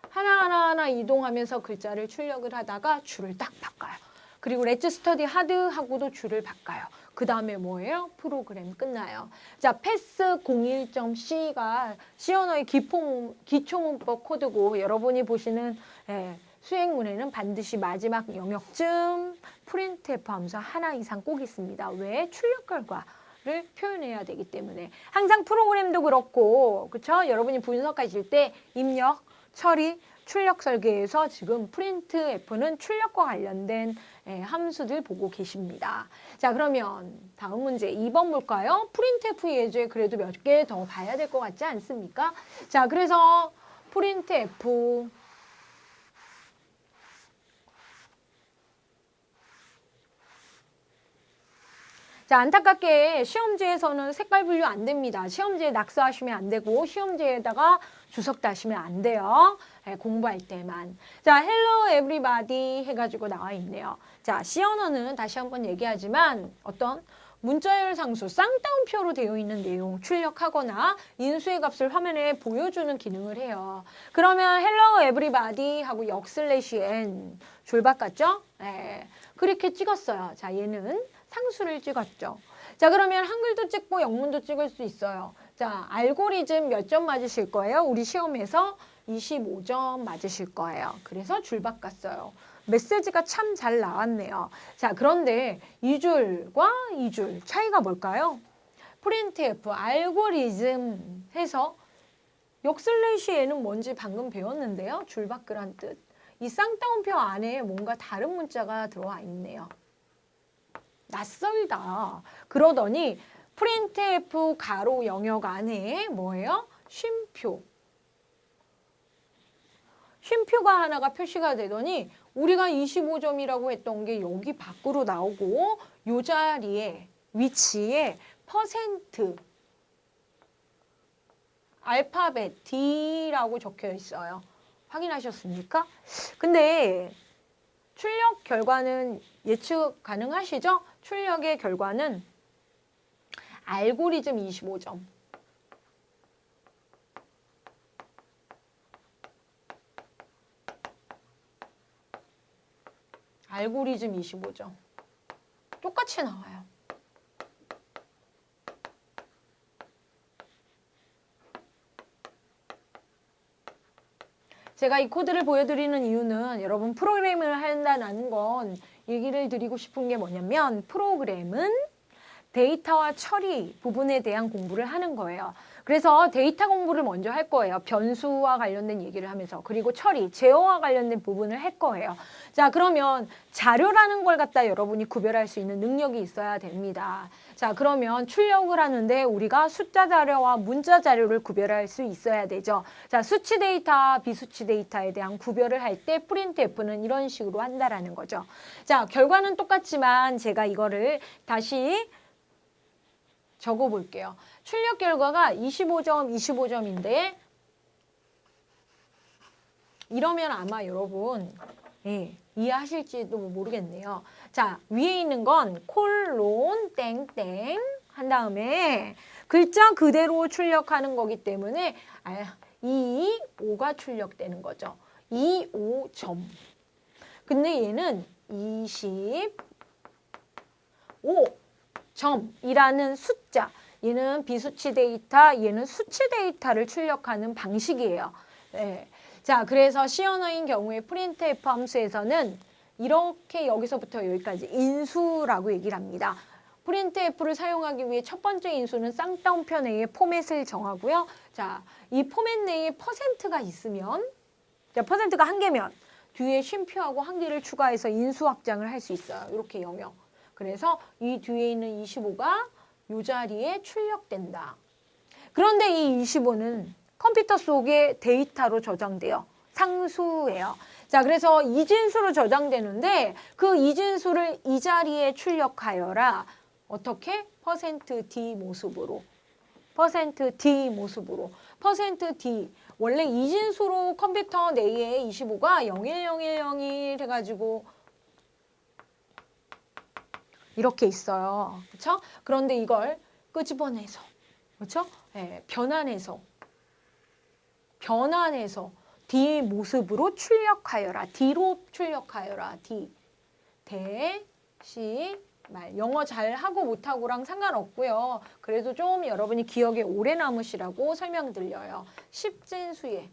하나하나 이동하면서 글자를 출력을 하다가 줄을 딱 바꿔요. 그리고 Let's study hard 하고도 줄을 바꿔요. 그 다음에 뭐예요? 프로그램 끝나요. 자, 패스 01.C가 C 언어의 기초문법 코드고 여러분이 보시는 수행문에는 반드시 마지막 영역쯤 printf 하면서 하나 이상 꼭 있습니다. 왜? 출력 결과를 표현해야 되기 때문에. 항상 프로그램도 그렇고, 그렇죠? 여러분이 분석하실 때 입력, 처리, 출력 설계에서 지금 printf는 출력과 관련된 함수들 보고 계십니다. 자, 그러면 다음 문제 2번 볼까요? printf 예제 그래도 몇 개 더 봐야 될 것 같지 않습니까? 자, 그래서 printf 자, 안타깝게 시험지에서는 색깔 분류 안 됩니다. 시험지에 낙서하시면 안 되고 시험지에다가 주석 다시면 안 돼요. 공부할 때만. 자, hello everybody 해가지고 나와 있네요. 자, C 언어는 다시 한번 얘기하지만 어떤 문자열 상수, 쌍따옴표로 되어 있는 내용 출력하거나 인수의 값을 화면에 보여주는 기능을 해요. 그러면 hello everybody 하고 역슬래시 n 줄 바꿨죠? 그렇게 찍었어요. 자, 얘는 상수를 찍었죠. 자, 그러면 한글도 찍고 영문도 찍을 수 있어요. 자, 알고리즘 몇 점 맞으실 거예요? 우리 시험에서 25점 맞으실 거예요. 그래서 줄 바꿨어요. 메시지가 참 잘 나왔네요. 자, 그런데 이 줄과 이 줄 차이가 뭘까요? printf 알고리즘 해서 역슬래시에는 뭔지 방금 배웠는데요. 줄 바꾸란 뜻. 이 쌍따옴표 안에 뭔가 다른 문자가 들어와 있네요. 낯설다. 그러더니 printf 가로 영역 안에 뭐예요? 쉼표. 쉼표가 하나가 표시가 되더니 우리가 25점이라고 했던 게 여기 밖으로 나오고 이 자리에 위치에 퍼센트 알파벳 D라고 적혀 있어요. 확인하셨습니까? 근데 출력 결과는 예측 가능하시죠? 출력의 결과는 알고리즘 25점. 알고리즘 25점. 똑같이 나와요. 제가 이 코드를 보여드리는 이유는 여러분 프로그램을 한다는 건 얘기를 드리고 싶은 게 뭐냐면 프로그램은 데이터와 처리 부분에 대한 공부를 하는 거예요. 그래서 데이터 공부를 먼저 할 거예요. 변수와 관련된 얘기를 하면서. 그리고 처리, 제어와 관련된 부분을 할 거예요. 자, 그러면 자료라는 걸 갖다 여러분이 구별할 수 있는 능력이 있어야 됩니다. 자, 그러면 출력을 하는데 우리가 숫자 자료와 문자 자료를 구별할 수 있어야 되죠. 자, 수치 데이터, 비수치 데이터에 대한 구별을 할 때 printf는 이런 식으로 한다라는 거죠. 자, 결과는 똑같지만 제가 이거를 다시 적어 볼게요. 출력 결과가 25점, 25점인데 이러면 아마 여러분 이해하실지도 모르겠네요. 자, 위에 있는 건 콜론 땡땡 한 다음에 글자 그대로 출력하는 거기 때문에 5가 출력되는 거죠. 25점. 근데 얘는 25점이라는 숫자, 얘는 비수치 데이터, 얘는 수치 데이터를 출력하는 방식이에요. 네. 자, 그래서 C 언어인 경우에 printf 함수에서는 이렇게 여기서부터 여기까지 인수라고 얘기를 합니다. printf를 사용하기 위해 첫 번째 인수는 쌍따옴표 내에 포맷을 정하고요. 자, 이 포맷 내에 퍼센트가 있으면, 자, 퍼센트가 한 개면 뒤에 쉼표하고 한 개를 추가해서 인수 확장을 할 수 있어요. 이렇게 영역. 그래서 이 뒤에 있는 25가 이 자리에 출력된다. 그런데 이 25는 컴퓨터 속에 데이터로 저장돼요. 상수예요. 자, 그래서 이진수로 저장되는데 그 이진수를 이 자리에 출력하여라. 어떻게? %d 모습으로. %d 모습으로. %d. 원래 이진수로 컴퓨터 내에 25가 01010 해가지고 이렇게 있어요. 그렇죠? 그런데 이걸 끄집어내서, 그렇죠? 네, 변환해서 D 모습으로 출력하여라. D로 출력하여라. D. 대시말. 영어 잘하고 못하고랑 상관없고요. 그래도 좀 여러분이 기억에 오래 남으시라고 설명드려요. 십진수에.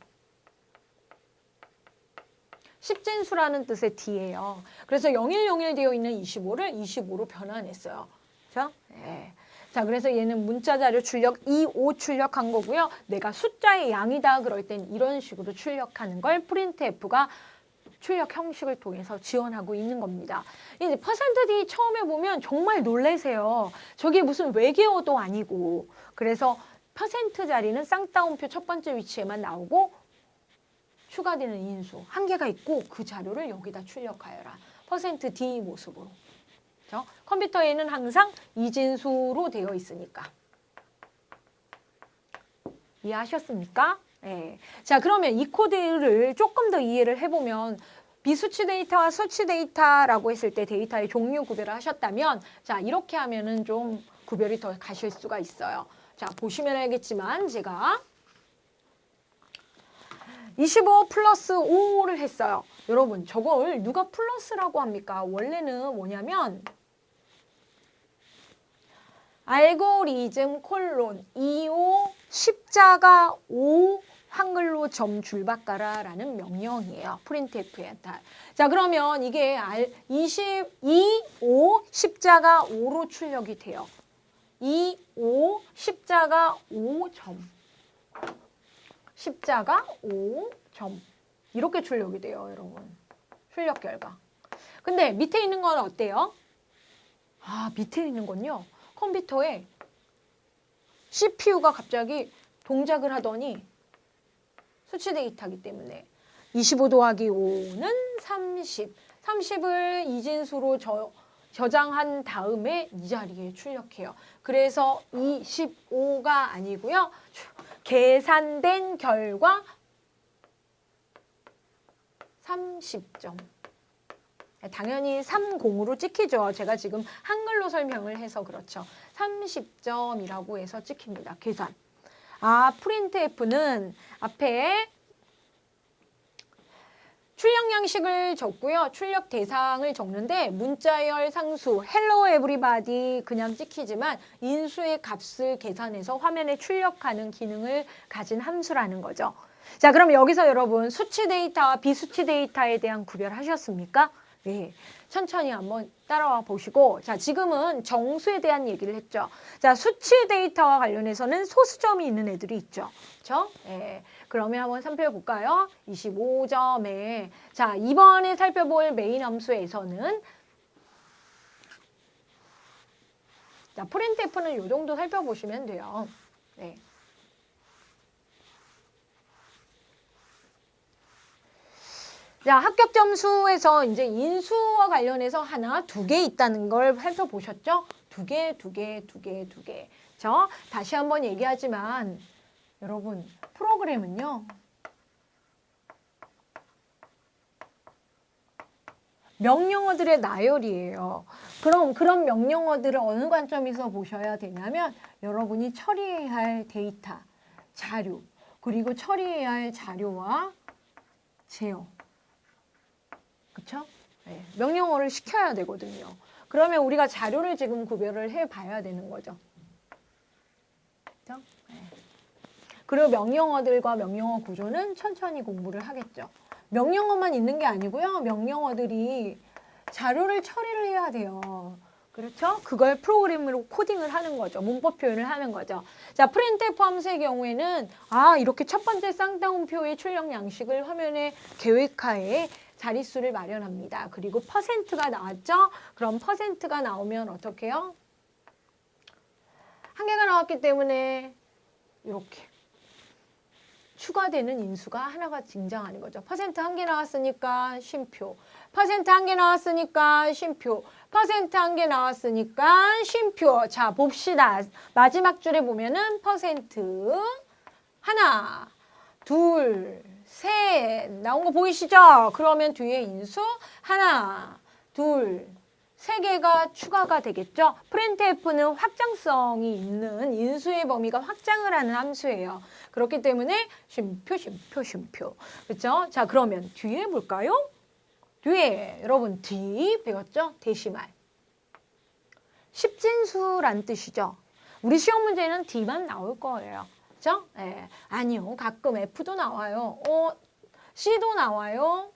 십진수라는 뜻의 D예요. 그래서 0101 되어 있는 25를 25로 변환했어요. 그렇죠? 네. 자, 그래서 얘는 문자 자료 출력 25 출력한 거고요. 내가 숫자의 양이다 그럴 땐 이런 식으로 출력하는 걸 printf가 출력 형식을 통해서 지원하고 있는 겁니다. 이제 %d 처음에 보면 정말 놀라세요. 저게 무슨 외계어도 아니고. 그래서 % 자리는 쌍따옴표 첫 번째 위치에만 나오고 추가되는 인수 한 개가 있고 그 자료를 여기다 출력하여라. %d 모습으로. 그렇죠? 컴퓨터에는 항상 이진수로 되어 있으니까. 이해하셨습니까? 네. 자, 그러면 이 코드를 조금 더 이해를 해보면 비수치 데이터와 수치 데이터라고 했을 때 데이터의 종류 구별을 하셨다면 자, 이렇게 하면은 좀 구별이 더 가실 수가 있어요. 자, 보시면 알겠지만 제가 25 플러스 5를 했어요. 여러분, 저걸 누가 플러스라고 합니까? 원래는 뭐냐면 알고리즘 콜론 25 십자가 5 한글로 점 줄바꿔라라는 명령이에요. printf에. 자, 그러면 이게 25 십자가 5로 출력이 돼요. 25 십자가 5점. 십자가 5점. 이렇게 출력이 돼요, 여러분. 출력 결과. 근데 밑에 있는 건 어때요? 아, 밑에 있는 건요. 컴퓨터에 CPU가 갑자기 동작을 하더니 수치 데이터이기 때문에 25 더하기 5는 30. 30을 이진수로 저장한 다음에 이 자리에 출력해요. 그래서 25가 아니고요. 계산된 결과 30점. 당연히 30으로 찍히죠. 제가 지금 한글로 설명을 해서 그렇죠. 30점이라고 해서 찍힙니다. 계산. 아, printf는 앞에 출력 양식을 적고요. 출력 대상을 적는데 문자열 상수 hello everybody 그냥 찍히지만 인수의 값을 계산해서 화면에 출력하는 기능을 가진 함수라는 거죠. 자, 그럼 여기서 여러분 수치 데이터와 비수치 데이터에 대한 구별하셨습니까? 네, 천천히 한번 따라와 보시고 자, 지금은 정수에 대한 얘기를 했죠. 자, 수치 데이터와 관련해서는 소수점이 있는 애들이 있죠. 그렇죠? 네, 그러면 한번 살펴볼까요? 25점에 자, 이번에 살펴볼 메인 함수에서는 자, printf는 이 정도 살펴보시면 돼요. 네. 자, 합격 점수에서 이제 인수와 관련해서 하나, 두 개 있다는 걸 살펴보셨죠? 두 개. 저 다시 한번 얘기하지만 여러분, 프로그램은요. 명령어들의 나열이에요. 그럼 그런 명령어들을 어느 관점에서 보셔야 되냐면 여러분이 처리해야 할 데이터, 자료, 그리고 처리해야 할 자료와 제어. 그렇죠? 네, 명령어를 시켜야 되거든요. 그러면 우리가 자료를 지금 구별을 해봐야 되는 거죠. 그죠? 네. 그리고 명령어들과 명령어 구조는 천천히 공부를 하겠죠. 명령어만 있는 게 아니고요. 명령어들이 자료를 처리를 해야 돼요. 그렇죠? 그걸 프로그램으로 코딩을 하는 거죠. 문법 표현을 하는 거죠. 자, 프린트F 함수의 경우에는 이렇게 첫 번째 쌍따옴표의 출력 양식을 화면에 계획하에 자릿수를 마련합니다. 그리고 퍼센트가 나왔죠? 그럼 퍼센트가 나오면 어떻게 해요? 한 개가 나왔기 때문에 이렇게 추가되는 인수가 하나가 등장하는 거죠. 퍼센트 한 개 나왔으니까 쉼표. 퍼센트 한 개 나왔으니까 쉼표. 퍼센트 한 개 나왔으니까 쉼표. 자, 봅시다. 마지막 줄에 보면은 퍼센트 하나, 둘, 셋 나온 거 보이시죠? 그러면 뒤에 인수 하나, 둘, 세 개가 추가가 되겠죠. printf는 확장성이 있는 인수의 범위가 확장을 하는 함수예요. 그렇기 때문에 쉼표, 쉼표, 쉼표. 그렇죠? 자, 그러면 뒤에 볼까요? 뒤에 여러분 D 배웠죠? 데시말. 십진수란 뜻이죠. 우리 시험 문제는 D만 나올 거예요. 그렇죠? 네. 아니요. 가끔 F도 나와요. C도 나와요.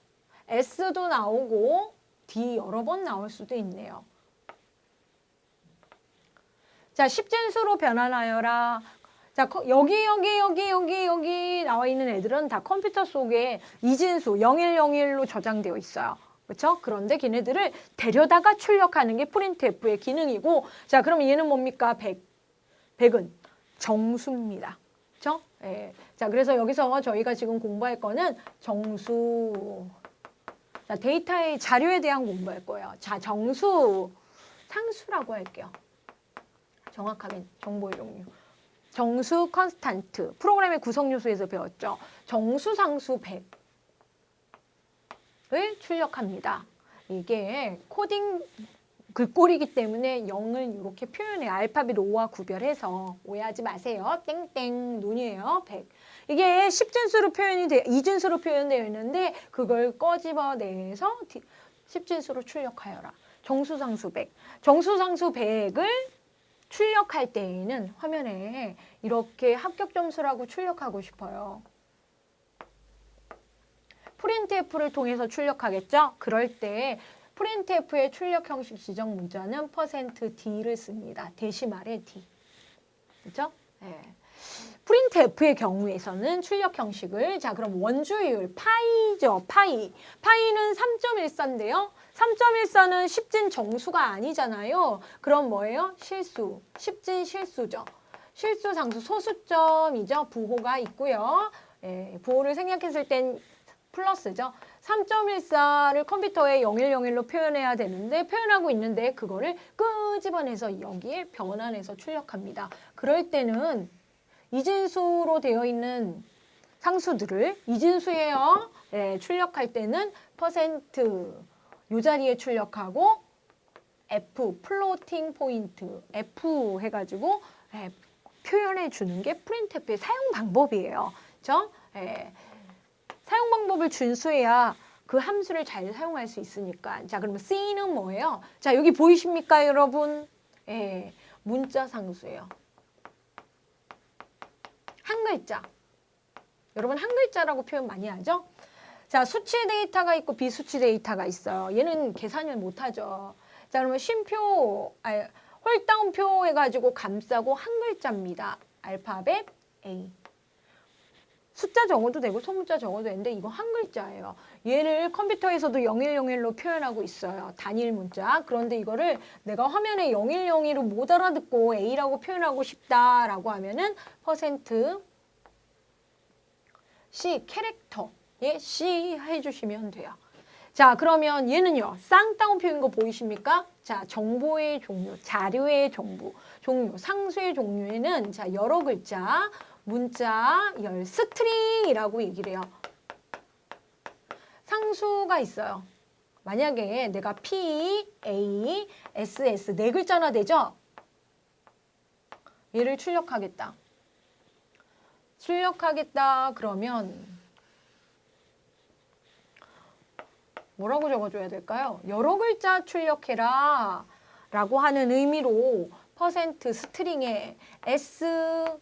S도 나오고 D 여러 번 나올 수도 있네요. 자, 십진수로 변환하여라. 자, 여기 나와 있는 애들은 다 컴퓨터 속에 이진수 0101로 저장되어 있어요. 그렇죠? 그런데 걔네들을 데려다가 출력하는 게 printf의 기능이고, 자, 그럼 얘는 뭡니까? 100. 100은 정수입니다. 그렇죠? 예. 자, 그래서 여기서 저희가 지금 공부할 거는 정수. 자, 데이터의 자료에 대한 공부할 거예요. 자, 정수, 상수라고 할게요. 정확하게 정보의 종류. 정수, 컨스탄트, 프로그램의 구성 요소에서 배웠죠. 정수, 상수, 100을 출력합니다. 이게 코딩 글꼴이기 때문에 0을 이렇게 표현해요. 알파벳 5와 구별해서 오해하지 마세요. 땡땡 눈이에요. 100. 이게 십진수로 이진수로 표현되어 있는데 그걸 꺼집어내서 십진수로 출력하여라. 정수상수 100. 정수상수 100을 출력할 때에는 화면에 이렇게 합격 점수라고 출력하고 싶어요. printf를 통해서 출력하겠죠? 그럴 때 printf의 출력 형식 지정 문자는 %D를 씁니다. 데시말의 D. 그렇죠? 네. printf의 경우에서는 출력 형식을 자, 그럼 원주율 파이죠. 파이는 3.14인데요. 3.14는 십진 정수가 아니잖아요. 그럼 뭐예요? 실수. 십진 실수죠. 실수 상수 소수점이죠. 부호가 있고요. 예, 부호를 생략했을 땐 플러스죠. 3.14를 컴퓨터에 0101로 표현해야 되는데 표현하고 있는데 그거를 끄집어내서 여기에 변환해서 출력합니다. 그럴 때는 이진수로 되어 있는 상수들을 이진수예요. 네, 출력할 때는 %이 자리에 출력하고 F 플로팅 포인트 F 해가지고 표현해 주는 게 printf의 사용 방법이에요. 그렇죠? 사용 방법을 준수해야 그 함수를 잘 사용할 수 있으니까. 자, 그러면 C는 뭐예요? 자, 여기 보이십니까, 여러분? 문자 상수예요. 한 글자. 여러분 한 글자라고 표현 많이 하죠? 자, 수치 데이터가 있고 비수치 데이터가 있어요. 얘는 계산을 못하죠. 자, 그러면 홀다운표 해가지고 감싸고 한 글자입니다. 알파벳 A. 숫자 적어도 되고 소문자 적어도 되는데 이거 한 글자예요. 얘를 컴퓨터에서도 0101로 표현하고 있어요. 단일 문자. 그런데 이거를 내가 화면에 0101로 못 알아듣고 A라고 표현하고 싶다라고 하면은 %C 캐릭터에 C 해주시면 돼요. 자, 그러면 얘는요. 쌍따옴표인 거 보이십니까? 자, 정보의 종류, 자료의 종류, 상수의 종류에는 자, 여러 글자, 문자, 스트링이라고 얘기를 해요. 상수가 있어요. 만약에 내가 P, A, SS 네 글자나 되죠? 얘를 출력하겠다. 그러면 뭐라고 적어줘야 될까요? 여러 글자 출력해라 라고 하는 의미로 %스트링에 S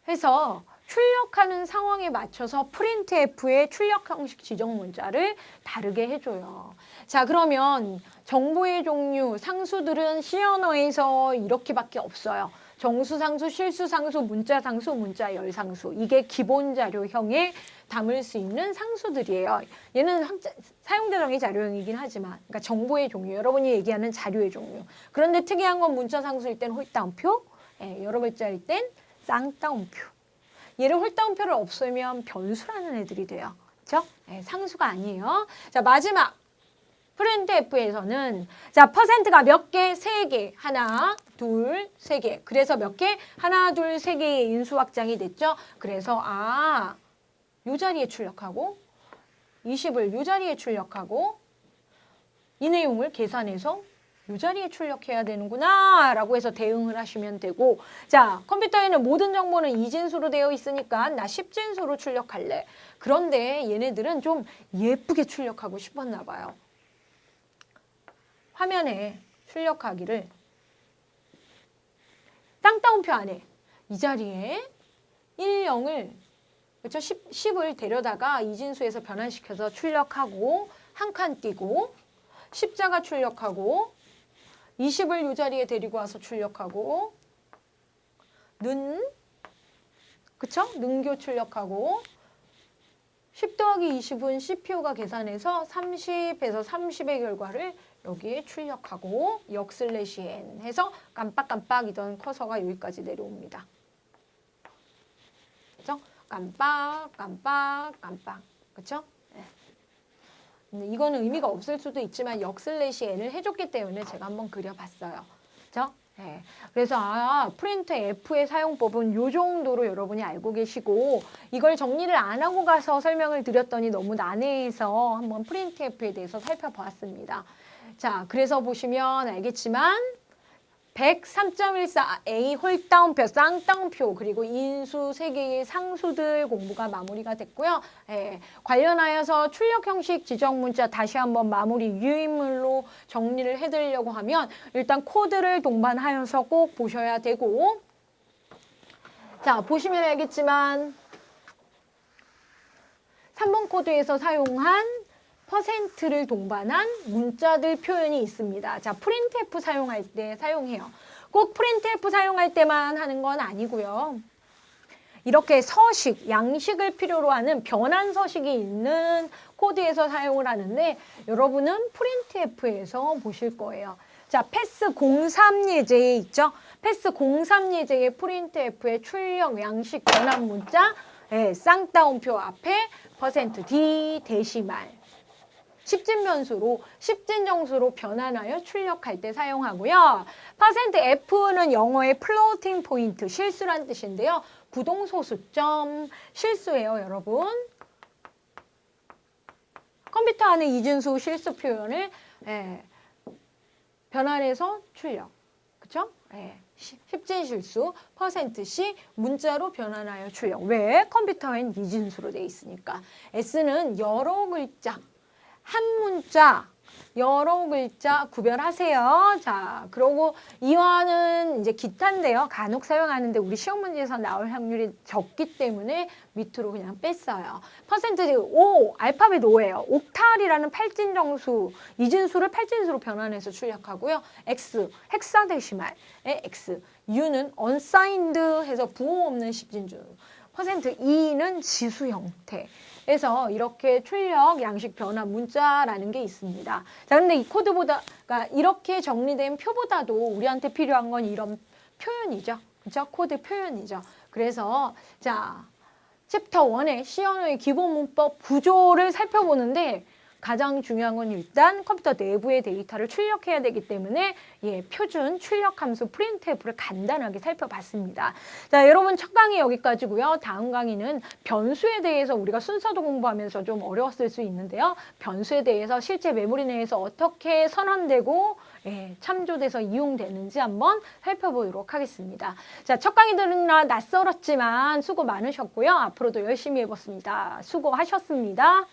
해서 출력하는 상황에 맞춰서 프린트F의 출력 형식 지정 문자를 다르게 해줘요. 자, 그러면 정보의 종류, 상수들은 C 언어에서 이렇게밖에 없어요. 정수상수, 실수상수, 문자상수, 문자열상수. 이게 기본 자료형에 담을 수 있는 상수들이에요. 얘는 사용자 정의 자료형이긴 하지만, 그러니까 정보의 종류, 여러분이 얘기하는 자료의 종류. 그런데 특이한 건 문자상수일 땐 홀다운표, 여러 글자일 땐 쌍따옴표. 얘를 홀다운표를 없애면 변수라는 애들이 돼요. 그렇죠? 상수가 아니에요. 자, 마지막 프린트F에서는 자, 퍼센트가 몇 개? 세 개. 하나, 둘, 세 개. 그래서 몇 개? 하나, 둘, 세 개의 인수 확장이 됐죠. 그래서 요 자리에 출력하고 20을 요 자리에 출력하고 이 내용을 계산해서 이 자리에 출력해야 되는구나 라고 해서 대응을 하시면 되고, 자, 컴퓨터에는 모든 정보는 이진수로 되어 있으니까 나 10진수로 출력할래. 그런데 얘네들은 좀 예쁘게 출력하고 싶었나 봐요. 화면에 출력하기를 쌍따옴표 안에 이 자리에 1, 0을 그렇죠? 10을 데려다가 이진수에서 변환시켜서 출력하고 한 칸 띄고 십자가 출력하고 20을 이 자리에 데리고 와서 출력하고 그쵸? 능교 출력하고 10 더하기 20은 CPU가 계산해서 30에서 30의 결과를 여기에 출력하고 역/n 해서 깜빡깜빡이던 커서가 여기까지 내려옵니다. 그쵸? 깜빡깜빡 그쵸? 이거는 의미가 없을 수도 있지만 역/n을 해줬기 때문에 제가 한번 그려봤어요. 그죠? 네. 그래서 프린트F의 사용법은 이 정도로 여러분이 알고 계시고, 이걸 정리를 안 하고 가서 설명을 드렸더니 너무 난해해서 한번 프린트F에 대해서 살펴보았습니다. 자, 그래서 보시면 알겠지만 103.14A 홀다운표, 쌍따옴표, 그리고 인수 3개의 상수들 공부가 마무리가 됐고요. 관련하여서 출력 형식 지정 문자 다시 한번 마무리 유인물로 정리를 해드리려고 하면 일단 코드를 동반하여서 꼭 보셔야 되고, 자, 보시면 알겠지만 3번 코드에서 사용한 퍼센트를 동반한 문자들 표현이 있습니다. 자, 프린트F 사용할 때 사용해요. 꼭 프린트F 사용할 때만 하는 건 아니고요. 이렇게 서식, 양식을 필요로 하는 변환 서식이 있는 코드에서 사용을 하는데 여러분은 프린트F에서 보실 거예요. 자, 패스 03 예제에 있죠. 패스 03 예제의 프린트F의 출력 양식 변환 문자, 쌍따옴표 앞에 %D 데시말. 10진 변수로 10진 정수로 변환하여 출력할 때 사용하고요. %F는 영어의 플로팅 포인트, 실수란 뜻인데요. 부동소수점 실수예요, 여러분. 컴퓨터 안에 이진수 실수 표현을 변환해서 출력. 그쵸? 10진 실수, %C 문자로 변환하여 출력. 왜? 컴퓨터엔 이진수로 돼 있으니까. S는 여러 글자. 한 문자, 여러 글자 구별하세요. 자, 그러고 이화는 이제 기타인데요. 간혹 사용하는데 우리 시험 문제에서 나올 확률이 적기 때문에 밑으로 그냥 뺐어요. 퍼센트 O, 알파벳 O예요. 옥탈이라는 8진 정수, 이진수를 8진수로 변환해서 출력하고요. X, 헥사데시말의 X, U는 unsigned 해서 부호 없는 10진수. %E는 지수 형태. 그래서 이렇게 출력 양식 변환 문자라는 게 있습니다. 자, 근데 이 코드보다, 그러니까 이렇게 정리된 표보다도 우리한테 필요한 건 이런 표현이죠. 그죠? 코드 표현이죠. 그래서, 자, 챕터 1의 C 언어의 기본 문법 구조를 살펴보는데 가장 중요한 건 일단 컴퓨터 내부의 데이터를 출력해야 되기 때문에 표준 출력 함수 프린트F를 간단하게 살펴봤습니다. 자, 여러분 첫 강의 여기까지고요. 다음 강의는 변수에 대해서 우리가 순서도 공부하면서 좀 어려웠을 수 있는데요. 변수에 대해서 실제 메모리 내에서 어떻게 선언되고 참조돼서 이용되는지 한번 살펴보도록 하겠습니다. 자, 첫 강의 들으느라 낯설었지만 수고 많으셨고요. 앞으로도 열심히 해보겠습니다. 수고하셨습니다.